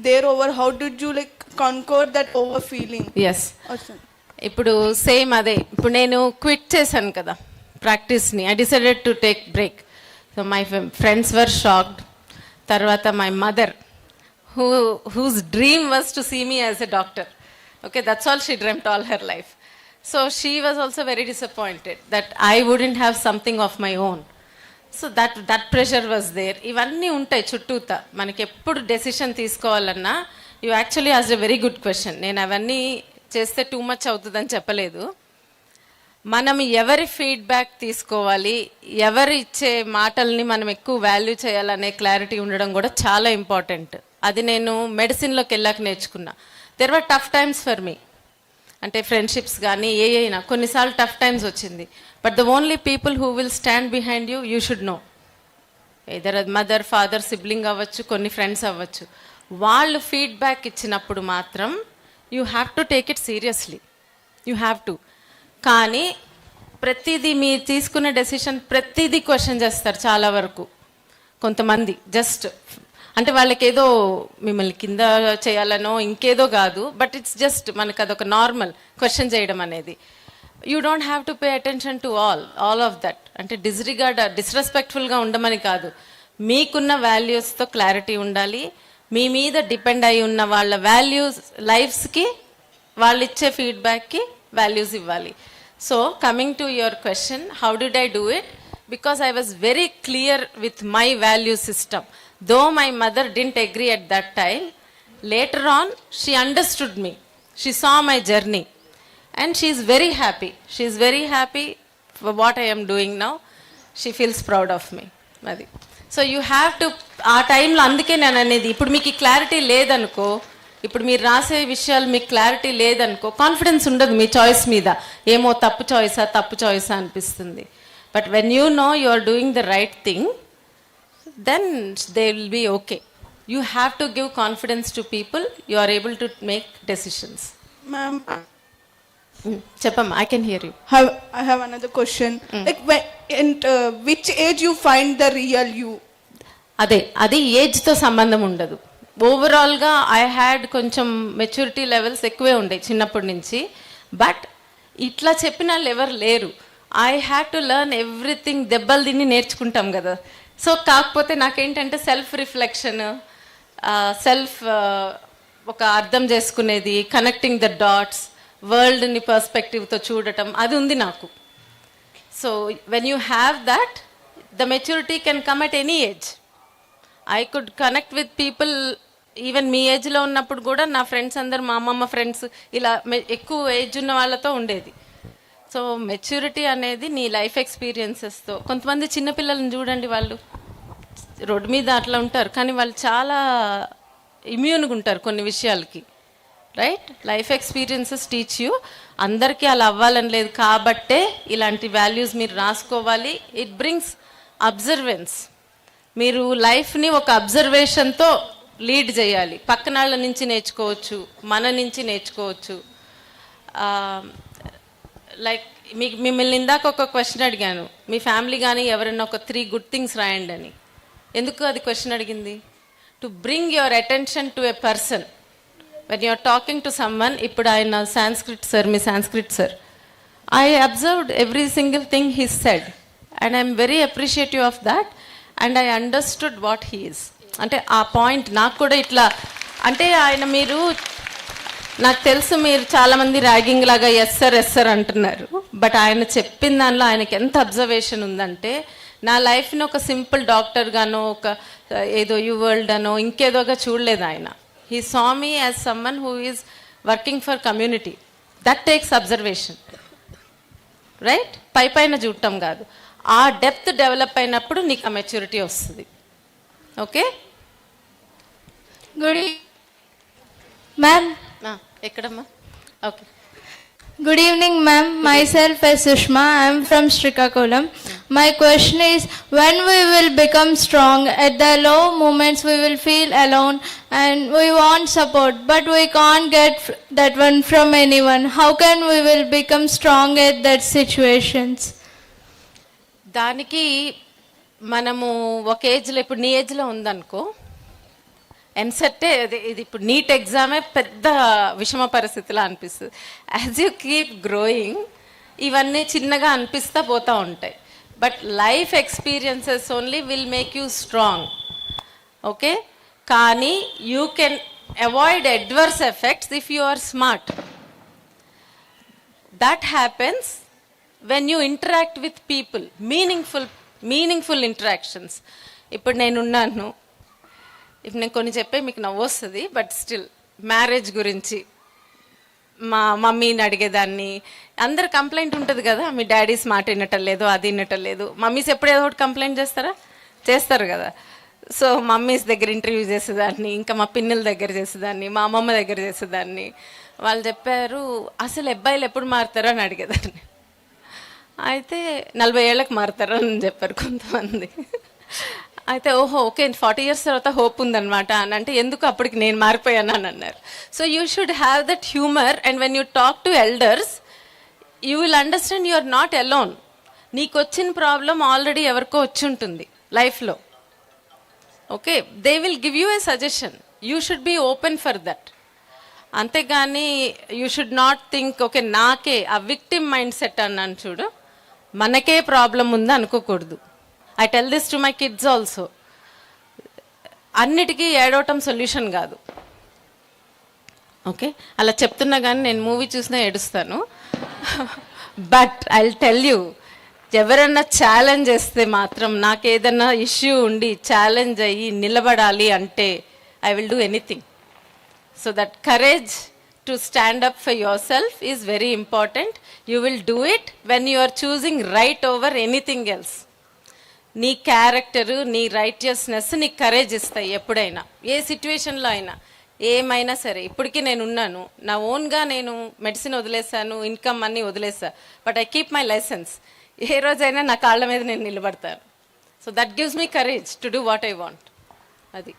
there over, how did you like conquer that over feeling? Yes, Awesome. ఇప్పుడు సేమ్ అదే. ఇప్పుడు నేను క్విట్ చేశాను కదా ప్రాక్టీస్ని. I decided to take break. So my friends were shocked. తర్వాత my mother whose dream was to see me as a doctor. Okay, that's all she dreamed all her life. So she was also very disappointed that I wouldn't have something of my own. So that pressure was there. ఇవన్నీ ఉంటాయి చుట్టూతా. మనకి ఎప్పుడు డెసిషన్ తీసుకోవాలన్నా you actually ask a very good question. నేను అవన్నీ చేస్తే టూ మచ్ అవుతుందని చెప్పలేదు. మనం ఎవరి ఫీడ్బ్యాక్ తీసుకోవాలి, ఎవరి ఇచ్చే మాటల్ని మనం ఎక్కువ వాల్యూ చేయాలనే క్లారిటీ ఉండడం కూడా చాలా ఇంపార్టెంట్. అది నేను మెడిసిన్లోకి వెళ్ళాక నేర్చుకున్నా. There were tough times for me. అంటే ఫ్రెండ్షిప్స్ కానీ ఏ అయినా కొన్నిసార్లు టఫ్ టైమ్స్ వచ్చింది. But the only people who will stand behind you, you should know. Either mother, father, sibling అవ్వచ్చు, కొన్ని ఫ్రెండ్స్ అవ్వచ్చు. వాళ్ళు ఫీడ్బ్యాక్ ఇచ్చినప్పుడు మాత్రం you have to take it seriously. You have to. కానీ ప్రతిదీ మీరు తీసుకునే డెసిషన్ ప్రతిదీ క్వశ్చన్ చేస్తారు చాలా వరకు కొంతమంది. జస్ట్ అంటే వాళ్ళకి ఏదో మిమ్మల్ని కింద చేయాలనో ఇంకేదో కాదు. బట్ ఇట్స్ జస్ట్ మనకు అదొక నార్మల్ క్వశ్చన్ చేయడం అనేది. You don't have to pay attention to all of that. అంటే డిస్రెస్పెక్ట్ఫుల్గా ఉండమని కాదు. మీకున్న వాల్యూస్తో క్లారిటీ ఉండాలి. మీ మీద డిపెండ్ అయి ఉన్న వాళ్ళ వాల్యూస్ లైఫ్స్కి వాళ్ళు ఇచ్చే ఫీడ్బ్యాక్కి వాల్యూస్ ఇవ్వాలి. So coming to your question, how did I do it? Because I was very clear with my value system. Though my mother didn't agree at that time, later on she understood me. She saw my journey and she is very happy. She is very happy for what I am doing now. She feels proud of me. Adi. So you have to, ఆ టైంలో అందుకే నేను అనేది, ఇప్పుడు మీకు ఈ క్లారిటీ లేదనుకో, ఇప్పుడు మీరు రాసే విషయాలు మీకు క్లారిటీ లేదనుకో, కాన్ఫిడెన్స్ ఉండదు మీ చాయిస్ మీద. ఏమో తప్పు చాయిసా అనిపిస్తుంది. But when you know you are doing the right thing, then they will be okay. You have to give confidence to people. You are able to make decisions. Ma'am, Cheppamma, I can hear you. I have another question. Like, which age you find the real you? అది ఏజ్తో సంబంధం ఉండదు. ఓవరాల్గా ఐ హ్యాడ్ కొంచెం మెచ్యూరిటీ లెవెల్స్ ఎక్కువే ఉండే చిన్నప్పటి నుంచి. బట్ ఇట్లా చెప్పిన వాళ్ళు ఎవరు లేరు. I had to learn everything, దెబ్బలు తిని నేర్చుకుంటాం కదా. సో కాకపోతే నాకేంటంటే సెల్ఫ్ రిఫ్లెక్షన్, ఒక అర్థం చేసుకునేది, కనెక్టింగ్ ద డాట్స్, వరల్డ్ని పర్స్పెక్టివ్తో చూడటం, అది ఉంది నాకు. So when you have that, the maturity can come at any age. I could connect with people even మీ ఏజ్లో ఉన్నప్పుడు కూడా. నా ఫ్రెండ్స్ అందరు మా అమ్మమ్మ ఫ్రెండ్స్, ఇలా ఎక్కువ ఏజ్ ఉన్న వాళ్ళతో ఉండేది. సో మెచ్యూరిటీ అనేది నీ లైఫ్ ఎక్స్పీరియన్సెస్తో. కొంతమంది చిన్నపిల్లలను చూడండి, వాళ్ళు రోడ్డు మీద అట్లా ఉంటారు, కానీ వాళ్ళు చాలా ఇమ్యూన్గా ఉంటారు కొన్ని విషయాలకి. Right? Life experiences teach you. అందరికీ అలా అవ్వాలని లేదు కాబట్టే ఇలాంటి వాల్యూస్ మీరు రాసుకోవాలి. It brings observance. మీరు లైఫ్ని ఒక అబ్జర్వేషన్తో లీడ్ చేయాలి. పక్కన వాళ్ళ నుంచి నేర్చుకోవచ్చు, మన నుంచి నేర్చుకోవచ్చు. లైక్ మిమ్మల్ని ఇందాక ఒక క్వశ్చన్ అడిగాను, మీ ఫ్యామిలీ కానీ ఎవరైనా ఒక 3 గుడ్ థింగ్స్ రాయండి అని. ఎందుకు అది క్వశ్చన్ అడిగింది? To bring your attention to a person when you're talking to someone. ఇప్పుడు ఆయన సాంస్క్రిట్ సార్, మీ Sanskrit sir, I observed every single thing he said and I'm very appreciative of that and I understood what he is. అంటే ఆ పాయింట్ నాకు కూడా ఇట్లా అంటే ఆయన, మీరు నాకు తెలుసు మీరు చాలామంది ర్యాగింగ్ లాగా ఎస్ సార్ అంటున్నారు. బట్ ఆయన చెప్పిన దానిలో ఆయనకి ఎంత అబ్జర్వేషన్ ఉందంటే, నా లైఫ్ని ఒక సింపుల్ డాక్టర్ గానో, ఒక ఏదో యూ వరల్డ్ అనో ఇంకేదోగా చూడలేదు ఆయన. He saw me as someone who is working for community. That takes observation. Right? పైన చూడటం కాదు, ఆ డెప్త్ డెవలప్ అయినప్పుడు నీకు ఆ మెచ్యూరిటీ వస్తుంది. ఓకే? Good evening, ma'am. ఎక్కడమ్మా? Okay. Good evening, ma'am. Myself is Sushma. I am from Srikakulam. My question is, when we will become strong? At the low moments, we will feel alone and we want support, but we can't get that one from anyone. How can we will become strong at that situations? దానికి మనము ఒక ఏజ్లో, ఇప్పుడు నీ ఏజ్లో ఉందనుకో, ఎంసెట్టే ఇది ఇప్పుడు నీట్ ఎగ్జామే పెద్ద విషమ పరిస్థితిలో అనిపిస్తుంది. యాజ్ యూ కీప్ గ్రోయింగ్ ఇవన్నీ చిన్నగా అనిపిస్తూ పోతూ ఉంటాయి. But life experiences only will make you strong. Okay? కానీ you can avoid adverse effects if you are smart. That happens when you interact with people, meaningful interactions. ఇప్పుడు నేనున్నాను, ఇప్పుడు నేను కొన్ని చెప్పే మీకు నవ్వు వస్తుంది, బట్ స్టిల్ మ్యారేజ్ గురించి మా మమ్మీని అడిగేదాన్ని. అందరు కంప్లైంట్ ఉంటుంది కదా, మీ డాడీస్ మాట వినటం లేదు, అది వినటం లేదు. మమ్మీస్ ఎప్పుడు ఏదో ఒకటి కంప్లైంట్ చేస్తారు కదా. సో మమ్మీస్ దగ్గర ఇంటర్వ్యూ చేసేదాన్ని, ఇంకా మా పిన్నుల దగ్గర చేసేదాన్ని, మా అమ్మమ్మ దగ్గర చేసేదాన్ని. వాళ్ళు చెప్పారు, అసలు అబ్బాయిలు ఎప్పుడు మారుతారో అని అడిగేదాన్ని. అయితే 40 ఏళ్ళకి మారుతారో అని చెప్పారు కొంతమంది. అయితే ఓహో ఓకే 40 years తర్వాత హోప్ ఉందన్నమాట అని అంటే, ఎందుకు అప్పటికి నేను మారిపోయాను అని అన్నారు. So you should have that humour and when you talk to elders you will understand you are not alone. నీకు వచ్చిన ప్రాబ్లం ఆల్రెడీ ఎవరికో వచ్చి ఉంటుంది లైఫ్లో. Okay? They will give you a suggestion. You should be open for that. అంతేగాని you should not think okay నాకే, ఆ విక్టిమ్ మైండ్ సెట్ అన్నాను చూడు, మనకే ప్రాబ్లం ఉంది అనుకోకూడదు. I tell this to my kids also. అన్నిటికీ ఏడవటం సొల్యూషన్ కాదు. ఓకే, అలా చెప్తున్నా కానీ నేను మూవీ చూసినా ఏడుస్తాను. బట్ ఐ టెల్ యూ, ఎవరన్నా ఛాలెంజ్ చేస్తే మాత్రం నాకు ఏదన్నా ఇష్యూ ఉండి ఛాలెంజ్ అయ్యి నిలబడాలి అంటే I will do anything. So that courage to stand up for yourself is very important. You will do it when you are choosing right over anything else. నీ క్యారెక్టరు, నీ రైటియస్నెస్ నీకు కరేజ్ ఇస్తాయి ఎప్పుడైనా, ఏ సిచ్యువేషన్లో అయినా, ఏమైనా సరే. ఇప్పటికీ నేను ఉన్నాను, నా ఓన్గా నేను మెడిసిన్ వదిలేసాను, ఇన్కమ్ అన్నీ వదిలేసా, but I keep my licence. ఏ రోజైనా నా కాళ్ళ మీద నేను నిలబడతాను. So that gives me courage to do what I want. అది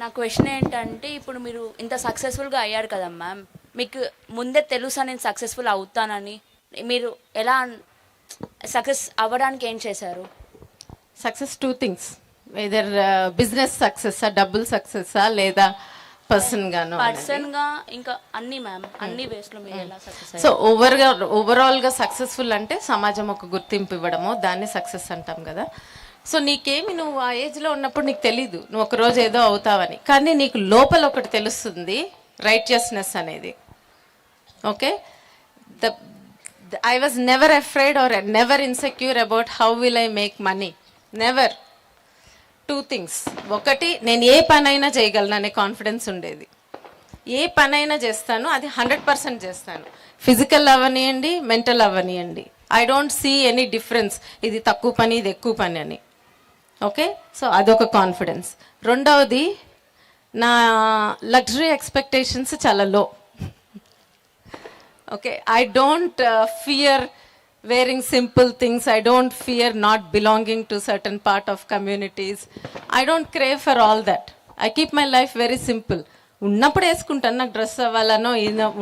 నా క్వశ్చన్ ఏంటంటే, ఇప్పుడు మీరు ఇంత సక్సెస్ఫుల్గా అయ్యారు కదా మ్యామ్, మీకు ముందే తెలుసా నేను సక్సెస్ఫుల్ అవుతానని? మీరు ఎలా సక్సెస్ అవ్వడానికి ఏం చేశారు? సక్సెస్ 2 things, either బిజినెస్ సక్సెస్సా, డబ్బులు సక్సెస్సా, లేదా పర్సన్గాను. పర్సన్గా ఇంకా అన్ని మ్యామ్, అన్ని వేస్లో మీరు ఎలా సక్సెస్? సో ఓవరాల్గా సక్సెస్ఫుల్ అంటే సమాజం ఒక గుర్తింపు ఇవ్వడము, దాన్ని సక్సెస్ అంటాం కదా. సో నీకేమి, నువ్వు ఆ ఏజ్లో ఉన్నప్పుడు నీకు తెలీదు నువ్వు ఒకరోజు ఏదో అవుతావని, కానీ నీకు లోపల ఒకటి తెలుస్తుంది, రైటియస్నెస్ అనేది. Okay, I was never afraid or never insecure about how will I make money. Never. 2 things. ఒకటి, నేను ఏ పనైనా చేయగలను అనే కాన్ఫిడెన్స్ ఉండేది. ఏ పనైనా చేస్తాను, అది 100% చేస్తాను. ఫిజికల్ అవ్వనియండి, మెంటల్ అవ్వనియండి. I don't see any difference, ఇది తక్కువ పని, ఇది ఎక్కువ పని అని. ఓకే, సో అదొక కాన్ఫిడెన్స్. రెండవది, నా లగ్జరీ ఎక్స్పెక్టేషన్స్ చాలా లో. Okay, I don't fear wearing simple things. I don't fear not belonging to certain part of communities. I don't crave for all that. I keep my life very simple. ఉన్నప్పుడు వేసుకుంటాను, నాకు డ్రెస్ అవ్వాలనో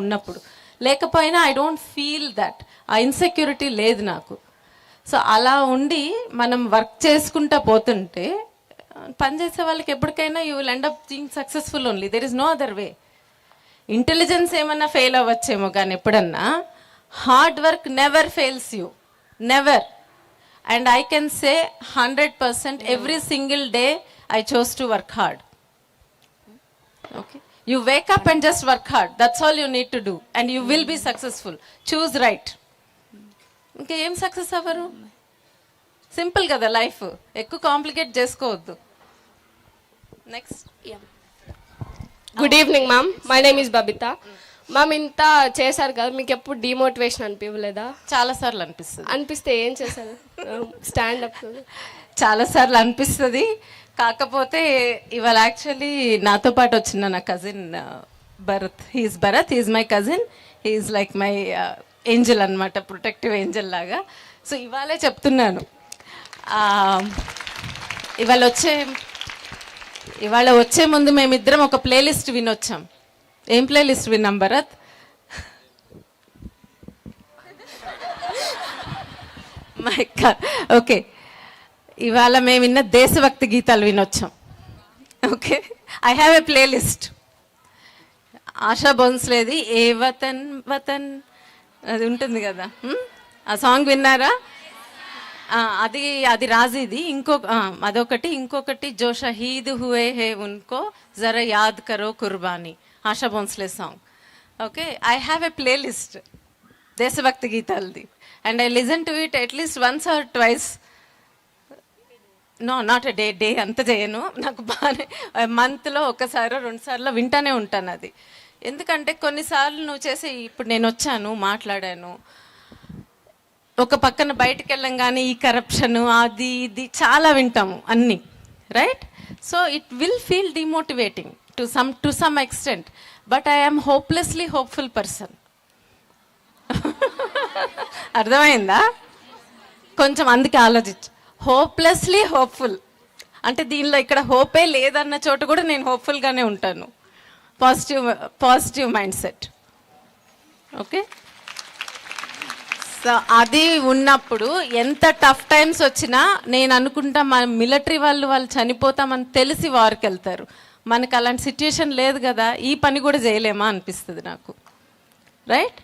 ఉన్నప్పుడు, లేకపోయినా ఐ డోంట్ ఫీల్ దట్. ఆ ఇన్సెక్యూరిటీ లేదు నాకు. సో అలా ఉండి మనం వర్క్ చేసుకుంటా పోతుంటే, పనిచేసే వాళ్ళకి ఎప్పటికైనా you will end up being successful only. There is no other way. Intelligence ఏమన్నా ఫెయిల్ అవ్వచ్చేమో, కానీ ఎప్పుడన్నా hard work never fails you, never. And I can say 100% every single day I chose to work hard. Okay, you wake up and just work hard, that's all you need to do and you will be successful. Choose right. ఇంకా ఏం సక్సెస్ అవ్వరు, సింపుల్ కదా లైఫ్, ఎక్కువ కాంప్లికేట్ చేసుకోవద్దు. Next. Good evening ma'am, my name is Babita. Ma'am, ఇంత చేశారు కదా, మీకు ఎప్పుడు డిమోటివేషన్ అనిపించలేదా? చాలాసార్లు అనిపిస్తుంది. అనిపిస్తే ఏం చేశారు? స్టాండప్ చాలాసార్లు అనిపిస్తుంది. కాకపోతే ఇవాళ యాక్చువల్లీ నాతో పాటు వచ్చిన నా cousin Bharat, he's my cousin, he's like my angel అనమాట, ప్రొటెక్టివ్ ఏంజల్ లాగా. సో ఇవాళే చెప్తున్నాను, ఇవాళ వచ్చే ముందు మేమిద్దరం ఒక ప్లేలిస్ట్ వినొచ్చాం. ఏం ప్లేలిస్ట్ విన్నాం భరత్? ఓకే, ఇవాళ మేము విన్న దేశభక్తి గీతాలు వినొచ్చాం. Okay, I have a playlist. Asha భోన్స్లేది ఏ వతన్ వతన్ అది ఉంటుంది కదా, ఆ సాంగ్ విన్నారా? అది రాజీది. ఇంకొకటి జో షహీద్ హుయే హే ఉన్కో జరా యాద్ కరో కుర్బానీ, Asha Bhosle song. Okay, I have a playlist దేశభక్తి గీతాలది, and I listen to it at least once or twice. No, not a day అంత చేయను, నాకు బాగానే మంత్లో 1-2 వింటానే ఉంటాను అది. ఎందుకంటే కొన్నిసార్లు నువ్వు చేసే, ఇప్పుడు నేను వచ్చాను మాట్లాడాను, ఒక పక్కన బయటకు వెళ్ళంగానే ఈ కరప్షన్ అది ఇది చాలా వింటాము అన్నీ, right? So it will feel demotivating to some extent, but I am hopelessly hopeful person. అర్థమైందా? కొంచెం అందుకే ఆలోచించు, హోప్లెస్లీ హోప్ఫుల్ అంటే దీనిలో ఇక్కడ హోపే లేదన్న చోట కూడా నేను హోప్ఫుల్గానే ఉంటాను. Positive mind set. Okay, so అది ఉన్నప్పుడు ఎంత టఫ్ టైమ్స్ వచ్చినా నేను అనుకుంటా మన మిలిటరీ వాళ్ళు చనిపోతామని తెలిసి వారికి వెళ్తారు. మనకు అలాంటి సిచ్యుయేషన్ లేదు కదా, ఈ పని కూడా చేయలేమా అనిపిస్తుంది నాకు, రైట్?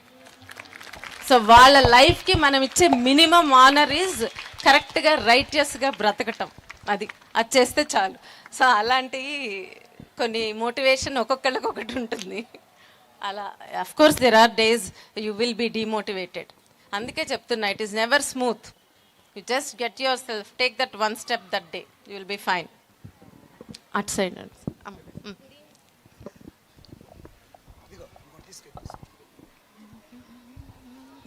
సో వాళ్ళ లైఫ్కి మనం ఇచ్చే మినిమం ఆనర్ ఈజ్ కరెక్ట్గా రైటియస్గా బ్రతకటం. అది చేస్తే చాలు. సో అలాంటివి కొన్ని మోటివేషన్ ఒక్కొక్కళ్ళకి ఒకటి ఉంటుంది. అలా of course there are days you will be demotivated. అందుకే చెప్తున్నా, it is never smooth. You just get yourself, take that one step that day, you will be fine. At side.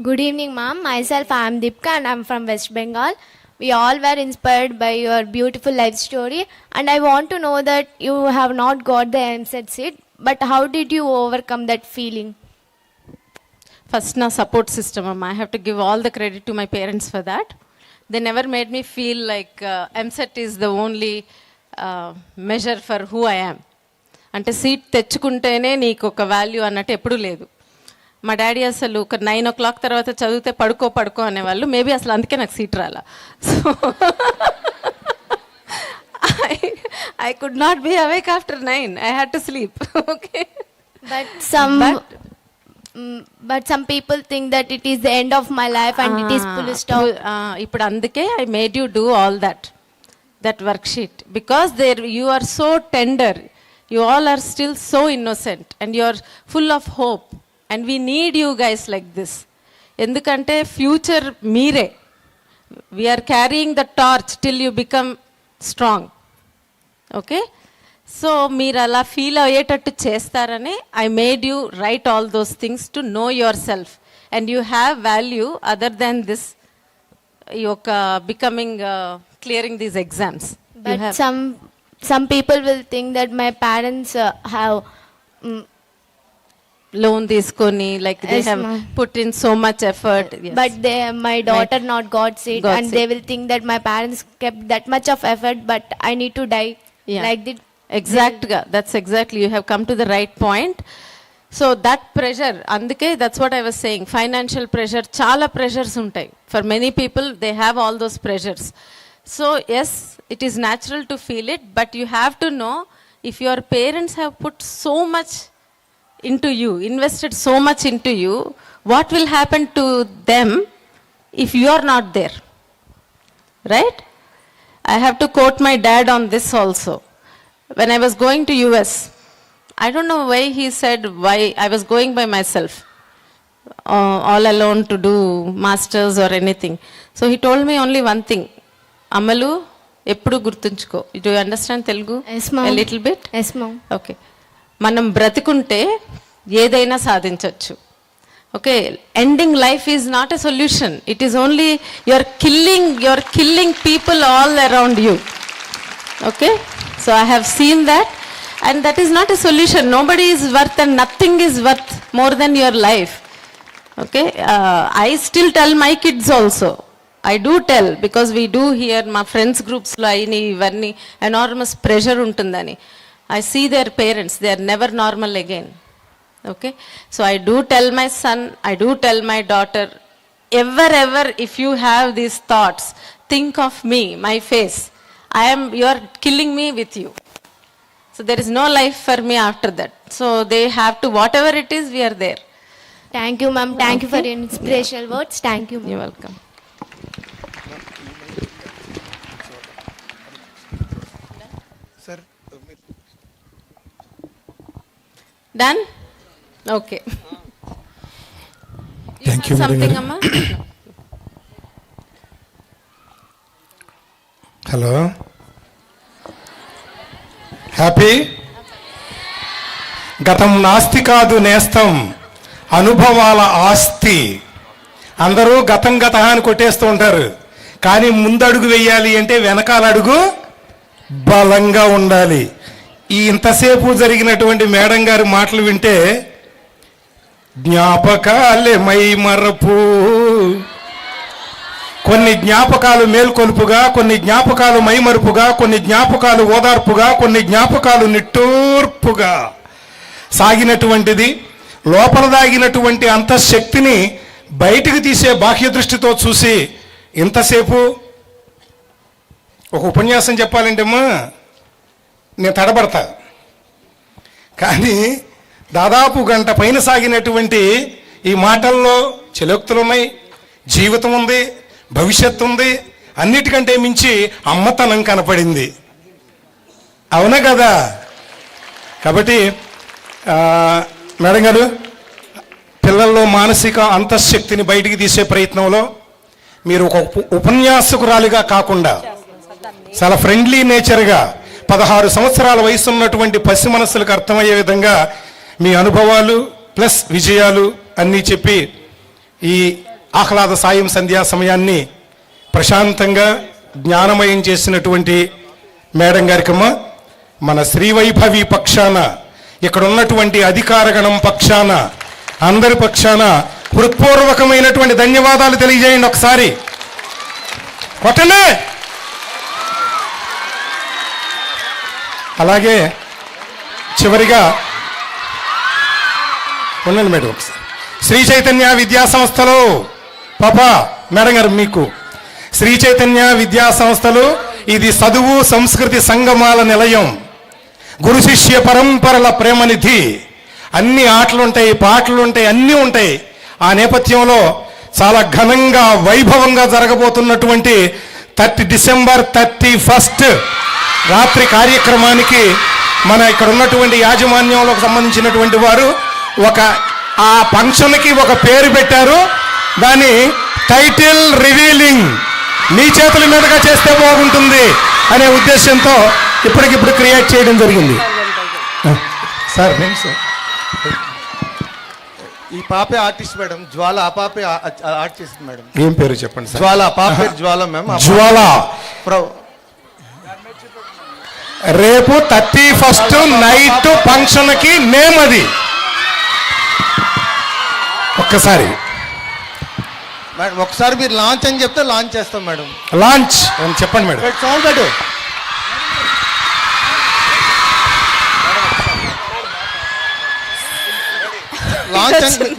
Good evening, ma'am. Myself, I am Deepika and I am from West Bengal. We all were inspired by your beautiful life story, and I want to know that you have not got the MSET seat, but how did you overcome that feeling? First, na support system, I have to give all the credit to my parents for that. They never made me feel like MSET is the only measure for who I am. అంటే సీట్ తెచ్చుకుంటేనే నీకు ఒక వాల్యూ అన్నట్టు ఎప్పుడూ లేదు. మా డాడీ అసలు ఒక 9 o'clock తర్వాత చదివితే పడుకో అనేవాళ్ళు. మేబీ అసలు అందుకే నాకు సీట్ రాలా. So I could not be awake after 9. I had to sleep. Okay. But some people think that it is the end of my life and it is full stop. ఇప్పుడు అందుకే I made you do all that worksheet, because there you are so tender, you all are still so innocent and you are full of hope, and we need you guys like this. ఎందుకంటే ఫ్యూచర్ మీరే. we are carrying the torch till you become strong. Okay, so మీరు అలా ఫీల్ అయ్యేటట్టు చేస్తారని I made you write all those things to know yourself, and you have value other than this ఈ యొక్క becoming clearing these exams. But some people will think that my parents have loan తీసుకొని like they Yes, have ma'am. Put in so much effort. but my daughter not got seat, Got and seat. they will think that my parents kept that much of effort, but I need to die. Yeah. Like that. ఎగ్జాక్ట్గా, that's exactly, you have come to the right point. So that pressure, అందుకే that's what I was saying, financial pressure, చాలా ప్రెషర్స్ ఉంటాయి. For many people they have all those pressures. So yes, it is natural to feel it, but you have to know if your parents have put so much into you, invested so much into you, what will happen to them if you are not there, right? I have to quote my dad on this also. When I was going to US, I don't know why he said why I was going by myself, all alone to do masters or anything. So he told me only one thing, Amalu, ఎప్పుడు గుర్తుంచుకో. Do you understand Telugu? Yes, ma'am. A little bit? Yes, ma'am. Okay, మనం బ్రతికుంటే ఏదైనా సాధించవచ్చు. Okay, ending life is not a solution. It is only your killing people all around you. Okay, so I have seen that, and that is not a solution. Nobody is worth and nothing is worth more than your life. Okay, I still tell my kids also, I do tell, because we do hear మా ఫ్రెండ్స్ గ్రూప్స్లో అయినా ఇవన్నీ ఎనార్మస్ ప్రెషర్ ఉంటుందని. I see their parents, they are never normal again. Okay, so I do tell my son, I do tell my daughter, ever if you have these thoughts, think of me, my face. You are killing me with you. So there is no life for me after that. So they have to, whatever it is, we are there. Thank you, ma'am. Thank you for your inspirational words. Thank you, ma'am. You're welcome. Done? Okay. Thank you very Something, much. Amma? Hello, happy? గతం నాస్తి కాదు నేస్తం, అనుభవాల ఆస్తి. అందరూ గతం అని కొట్టేస్తూ ఉంటారు, కానీ ముందడుగు వెయ్యాలి అంటే వెనకాల అడుగు బలంగా ఉండాలి. ఈ ఇంతసేపు జరిగినటువంటి మేడం గారి మాటలు వింటే జ్ఞాపకాలే మై మరపు, కొన్ని జ్ఞాపకాలు మేల్కొలుపుగా, కొన్ని జ్ఞాపకాలు మైమరుపుగా, కొన్ని జ్ఞాపకాలు ఓదార్పుగా, కొన్ని జ్ఞాపకాలు నిట్టూర్పుగా సాగినటువంటిది. లోపల దాగినటువంటి అంతఃశక్తిని బయటికి తీసే బాహ్య దృష్టితో చూసి ఇంతసేపు ఒక ఉపన్యాసం చెప్పాలంటే అమ్మా నేను తడబడతా, కానీ దాదాపు గంట పైన సాగినటువంటి ఈ మాటల్లో చలోక్తులు ఉన్నాయి, జీవితం ఉంది, భవిష్యత్తు ఉంది, అన్నిటికంటే మించి అమ్మతనం కనపడింది. అవునా కదా? కాబట్టి మేడం గారు, పిల్లల్లో మానసిక అంతఃశక్తిని బయటికి తీసే ప్రయత్నంలో మీరు ఒక ఉపన్యాసకురాలిగా కాకుండా చాలా ఫ్రెండ్లీ నేచర్గా 16 సంవత్సరాల వయసు ఉన్నటువంటి పసి మనస్సులకు అర్థమయ్యే విధంగా మీ అనుభవాలు ప్లస్ విజయాలు అన్నీ చెప్పి ఈ ఆహ్లాద సాయం సంధ్యా సమయాన్ని ప్రశాంతంగా జ్ఞానమయం చేసినటువంటి మేడం గారికమ్మ, మన శ్రీవైభవి పక్షాన, ఇక్కడ ఉన్నటువంటి అధికారగణం పక్షాన, అందరి పక్షాన హృత్పూర్వకమైనటువంటి ధన్యవాదాలు తెలియజేయండి. ఒకసారి కొట్టండి. అలాగే చివరిగా ఉండండి మేడం, ఒకసారి శ్రీ చైతన్య విద్యా సంస్థలు, పాపా మేడం గారు మీకు శ్రీ చైతన్య విద్యా సంస్థలు ఇది చదువు సంస్కృతి సంగమాల నిలయం, గురు శిష్య పరంపరల ప్రేమనిధి. అన్ని ఆటలు ఉంటాయి, పాటలు ఉంటాయి, అన్నీ ఉంటాయి. ఆ నేపథ్యంలో చాలా ఘనంగా వైభవంగా జరగబోతున్నటువంటి డిసెంబర్ 31 రాత్రి కార్యక్రమానికి మన ఇక్కడ ఉన్నటువంటి యాజమాన్యంలో సంబంధించినటువంటి వారు ఆ ఫంక్షన్కి ఒక పేరు పెట్టారు. దాని టైటిల్ రివీలింగ్ మీ చేతుల మీదుగా చేస్తే బాగుంటుంది అనే ఉద్దేశంతో ఇప్పటికిప్పుడు క్రియేట్ చేయడం జరిగింది. సార్ సార్, ఈ పాపే ఆర్టిస్ట్ మేడం, జ్వాల. ఆ పాపే ఆర్టిస్ట్ మేడం. ఏం పేరు చెప్పండి సార్? జ్వాల. పాప పేరు జ్వాల మ్యామ్. జ్వాల. రేపు 31 నైట్ ఫంక్షన్ కి నేమ్ అది. ఒక్కసారి మేడం ఒకసారి మీరు లాంచ్ అని చెప్తే లాంచ్ చేస్తాం మేడం. లాంచ్ అని చెప్పండి మేడం. సౌండ్ పెట్టు.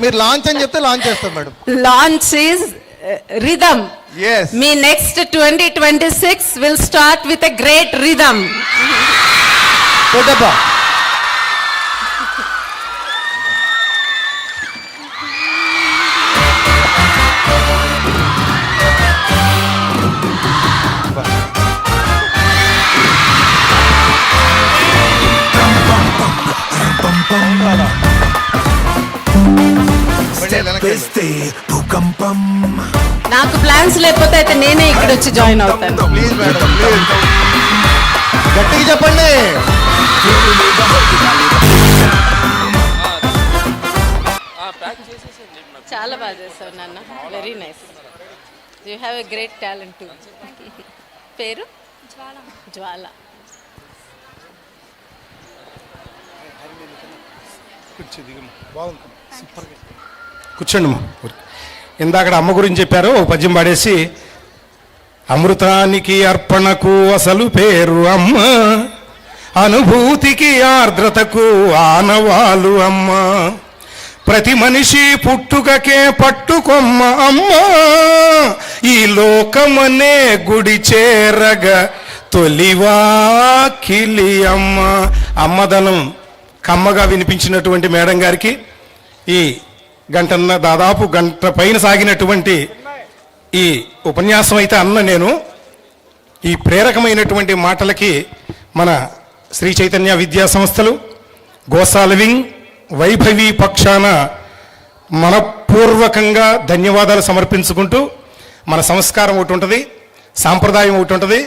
మీరు లాంచ్ అని చెప్తే లాంచ్ చేస్తాం madam. Launch is rhythm. Yes. మీ next 2026 will start with a great rhythm. కొట్టబ్బా. నాకు ప్లాన్స్ లేకపోతే అయితే నేనే ఇక్కడ వచ్చి జాయిన్ అవుతాను. ప్లీజ్ మేడం, ప్లీజ్ గట్టిగా చెప్పండి. చాలా బాగా చేస్తావు నాన్న, very nice. You have a great talent to. పేరు జ్వాల. కూర్చోండి. ఇందాక అమ్మ గురించి చెప్పారు, ఓ పద్యం పాడేసి, అమృతానికి అర్పణకు అసలు పేరు అమ్మ, అనుభూతికి ఆర్ద్రతకు ఆనవాలు అమ్మ, ప్రతి మనిషి పుట్టుకకే పట్టుకొమ్మ అమ్మ, ఈ లోకమనే గుడి చేరగ తొలివాకిలి అమ్మ. అమ్మదనం కమ్మగా వినిపించినటువంటి మేడం గారికి ఈ దాదాపు గంట పైన సాగినటువంటి ఈ ఉపన్యాసం అయితే నేను ఈ ప్రేరకమైనటువంటి మాటలకి మన శ్రీ చైతన్య విద్యా సంస్థలు, గోసాలవింగ్, వైభవి పక్షాన మనపూర్వకంగా ధన్యవాదాలు సమర్పించుకుంటూ, మన సంస్కారం ఒకటి ఉంటుంది, సాంప్రదాయం ఒకటి ఉంటుంది,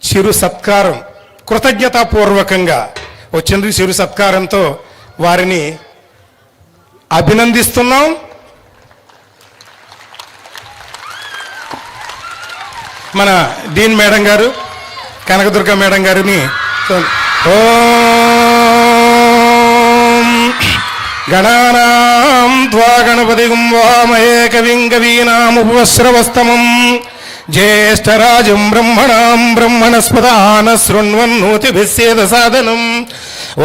చిరు సత్కారం కృతజ్ఞతాపూర్వకంగా వచ్చింది. చిరు సత్కారంతో వారిని అభినందిస్తున్నాం. మన డీన్ మేడం గారు, కనకదుర్గ మేడం గారిని ఓం గణానాం త్వా గణపతిం వామహే కవిం కవీనాముపశ్రవస్తమం జ్యేష్ఠరాజం బ్రహ్మణాం బ్రహ్మణస్పదాన శృణ్వన్నోతిభిः సేదసాదనం.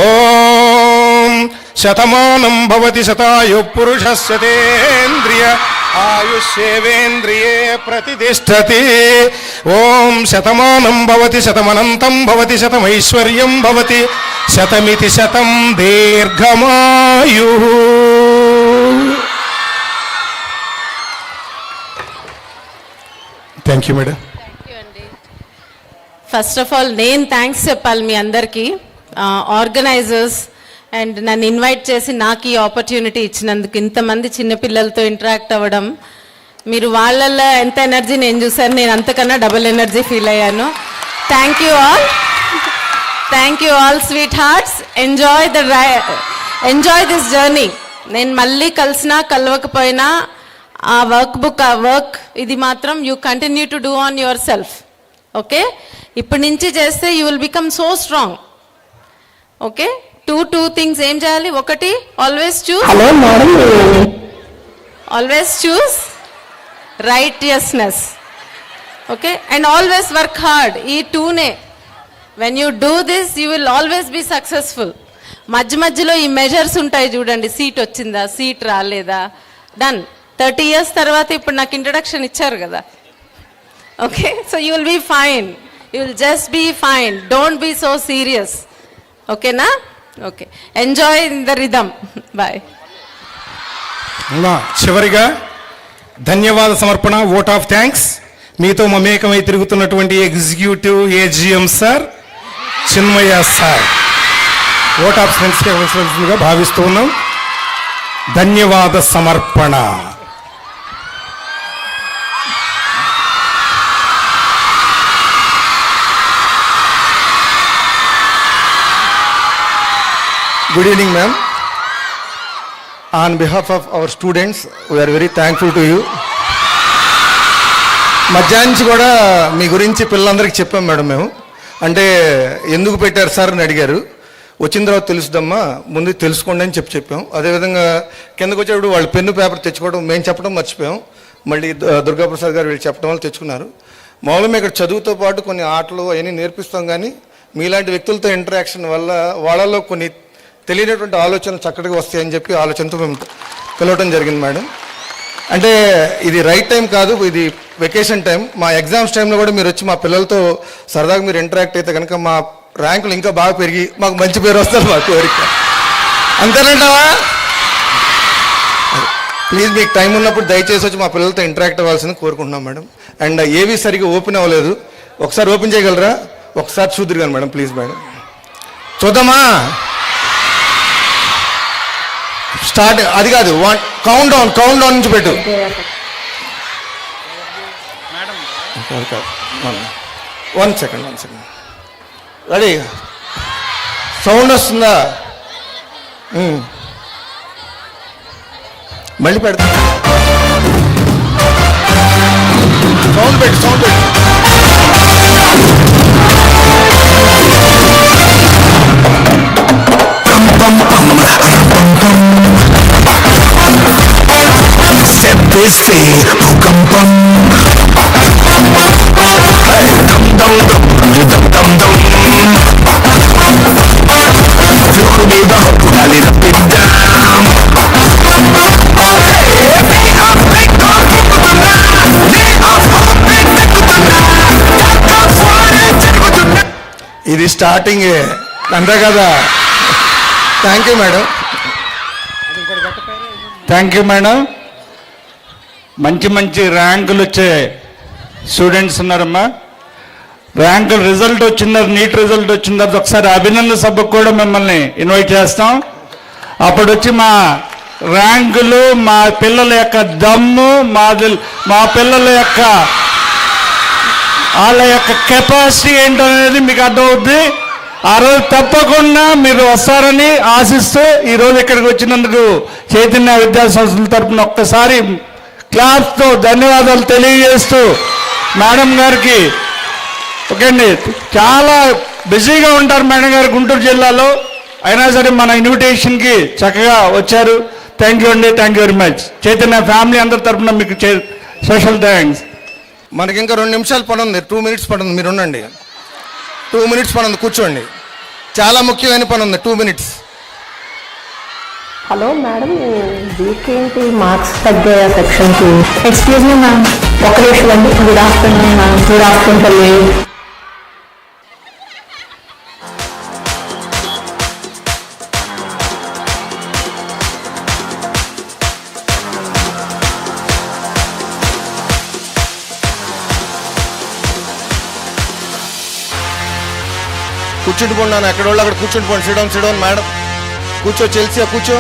ఓం శతమానం భవతి శతాయుః పురుషస్యతేంద్రియ ఆయుష్యేవేంద్రియే ప్రతిష్టతి. ఓం శతమానం భవతి శతమనంతం భవతి శతమైశ్వర్యం భవతి శతమితి శతం దీర్ఘమాయు. Thank you madam. First of all నేను థ్యాంక్స్ చెప్పాలి మీ అందరికీ, ఆర్గనైజర్స్ అండ్ నన్ను ఇన్వైట్ చేసి నాకు ఈ ఆపర్చునిటీ ఇచ్చినందుకు. ఇంతమంది చిన్నపిల్లలతో ఇంటరాక్ట్ అవ్వడం, మీరు వాళ్ళల్లో ఎంత ఎనర్జీ నేను చూసాను, నేను అంతకన్నా డబుల్ ఎనర్జీ ఫీల్ అయ్యాను. Thank you all, thank you all sweet hearts. Enjoy this journey. నేను మళ్ళీ కలిసినా కలవకపోయినా ఆ వర్క్ ఇది మాత్రం you continue to do on yourself. Okay, ఇప్పటి నుంచి చేస్తే you will become so strong. Okay, two things ఏం చేయాలి? ఒకటి, always choose righteousness. Okay, and always work hard. ఈ టూనే when you do this you will always be successful. మధ్యలో ఈ మెజర్స్ ఉంటాయి చూడండి, సీట్ వచ్చిందా, సీట్ రాలేదా, డన్. 30 years తర్వాత ఇప్పుడు నాకు ఇంట్రడక్షన్ ఇచ్చారు కదా. Okay, so you will be fine, you will just be fine. Don't be so serious. ఓకేనా? Okay, enjoy in the rhythm. Bye. చివరిగా ధన్యవాద సమర్పణ, ఓట్ ఆఫ్ థ్యాంక్స్. మీతో మమేకమై తిరుగుతున్నటువంటి executive AGM sir, Chinmayya sir, vote of థ్యాంక్స్గా ఇవ్వాల్సిందిగా భావిస్తూ ఉన్నాం. ధన్యవాద సమర్పణ. Good evening, ma'am. On behalf of our students, we are very thankful to you. మధ్యాహ్నం కూడా మీ గురించి పిల్లలందరికీ చెప్పాం మేడం మేము. అంటే ఎందుకు పెట్టారు సార్ అని అడిగారు. వచ్చిన తర్వాత తెలుసుదమ్మా, ముందు తెలుసుకోండి అని చెప్పాం. అదేవిధంగా కిందకు వచ్చేటప్పుడు వాళ్ళు పెన్ను పేపర్ తెచ్చుకోవడం, మేము చెప్పడం మర్చిపోయాం. మళ్ళీ దుర్గాప్రసాద్ గారు వీళ్ళు చెప్పడం వల్ల తెచ్చుకున్నారు. మామూలుగా ఇక్కడ చదువుతో పాటు కొన్ని ఆటలు అవన్నీ నేర్పిస్తాం, కానీ మీలాంటి వ్యక్తులతో ఇంటరాక్షన్ వల్ల వాళ్ళలో కొన్ని తెలియనటువంటి ఆలోచనలు చక్కటిగా వస్తాయని చెప్పి ఆలోచనతో మేము పిలవటం జరిగింది మేడం. అంటే ఇది రైట్ టైం కాదు, ఇది వెకేషన్ టైం. మా ఎగ్జామ్స్ టైంలో కూడా మీరు వచ్చి మా పిల్లలతో సరదాగా మీరు ఇంటరాక్ట్ అయితే కనుక మా ర్యాంకులు ఇంకా బాగా పెరిగి మాకు మంచి పేరు వస్తారు, మా కోరిక. అంతేనంటావా? ప్లీజ్ మీకు టైం ఉన్నప్పుడు దయచేసి వచ్చి మా పిల్లలతో ఇంటరాక్ట్ అవ్వాల్సింది కోరుకుంటున్నాం మేడం. అండ్ ఏవి సరిగ్గా ఓపెన్ అవ్వలేదు, ఒకసారి ఓపెన్ చేయగలరా? ఒకసారి చూద్దరు కానీ మేడం, ప్లీజ్ మేడం. చూద్దామా? స్టార్ట్. అది కాదు, కౌంట్ డౌన్ నుంచి పెట్టు. One second ready. సౌండ్ వస్తుందా? మళ్ళీ పెడతా. సౌండ్ పెట్టు. ఇది స్టార్టింగ్ అంతే కదా. Thank you madam. Thank you madam. మంచి ర్యాంకులు వచ్చే స్టూడెంట్స్ ఉన్నారమ్మా. ర్యాంకులు రిజల్ట్ వచ్చింది, నీట్ రిజల్ట్ వచ్చిన తర్వాత ఒకసారి అభినందన సభకు కూడా మిమ్మల్ని ఇన్వైట్ చేస్తాం. అప్పుడు వచ్చి మా ర్యాంకులు, మా పిల్లల యొక్క దమ్ము, మా పిల్లల యొక్క వాళ్ళ యొక్క కెపాసిటీ ఏంటనేది మీకు అర్థమవుద్ది. ఆ రోజు తప్పకుండా మీరు వస్తారని ఆశిస్తూ ఈరోజు ఇక్కడికి వచ్చినందుకు చైతన్య విద్యా సంస్థల తరఫున ఒక్కసారి క్లాప్తో ధన్యవాదాలు తెలియజేస్తూ మేడం గారికి. ఓకే అండి, చాలా బిజీగా ఉంటారు మేడం గారు గుంటూరు జిల్లాలో, అయినా సరే మన ఇన్విటేషన్కి చక్కగా వచ్చారు. థ్యాంక్ యూ అండి, thank you very much. Chaitanya family అందరి తరఫున మీకు స్పెషల్ థ్యాంక్స్. మనకి ఇంకా 2 నిమిషాలు పని ఉంది, 2 minutes పని ఉంది. మీరు ఉండండి, 2 minutes పని ఉంది, కూర్చోండి. చాలా ముఖ్యమైన పని ఉంది, 2 minutes. హలో మేడం, వీకేంటి మార్క్స్ తగ్గాయా సెక్షన్కి? ఎక్స్క్యూజ్ మీ మ్యామ్, ఒక నిమిషం అండి. Good afternoon ma'am. Good afternoon తల్లి. కూర్చుండిపోండి నాన్న, ఎక్కడ వాళ్ళు అక్కడ కూర్చుండిపోండి. సిడౌన్ మేడం, కూర్చో చెల్సియా కూర్చో.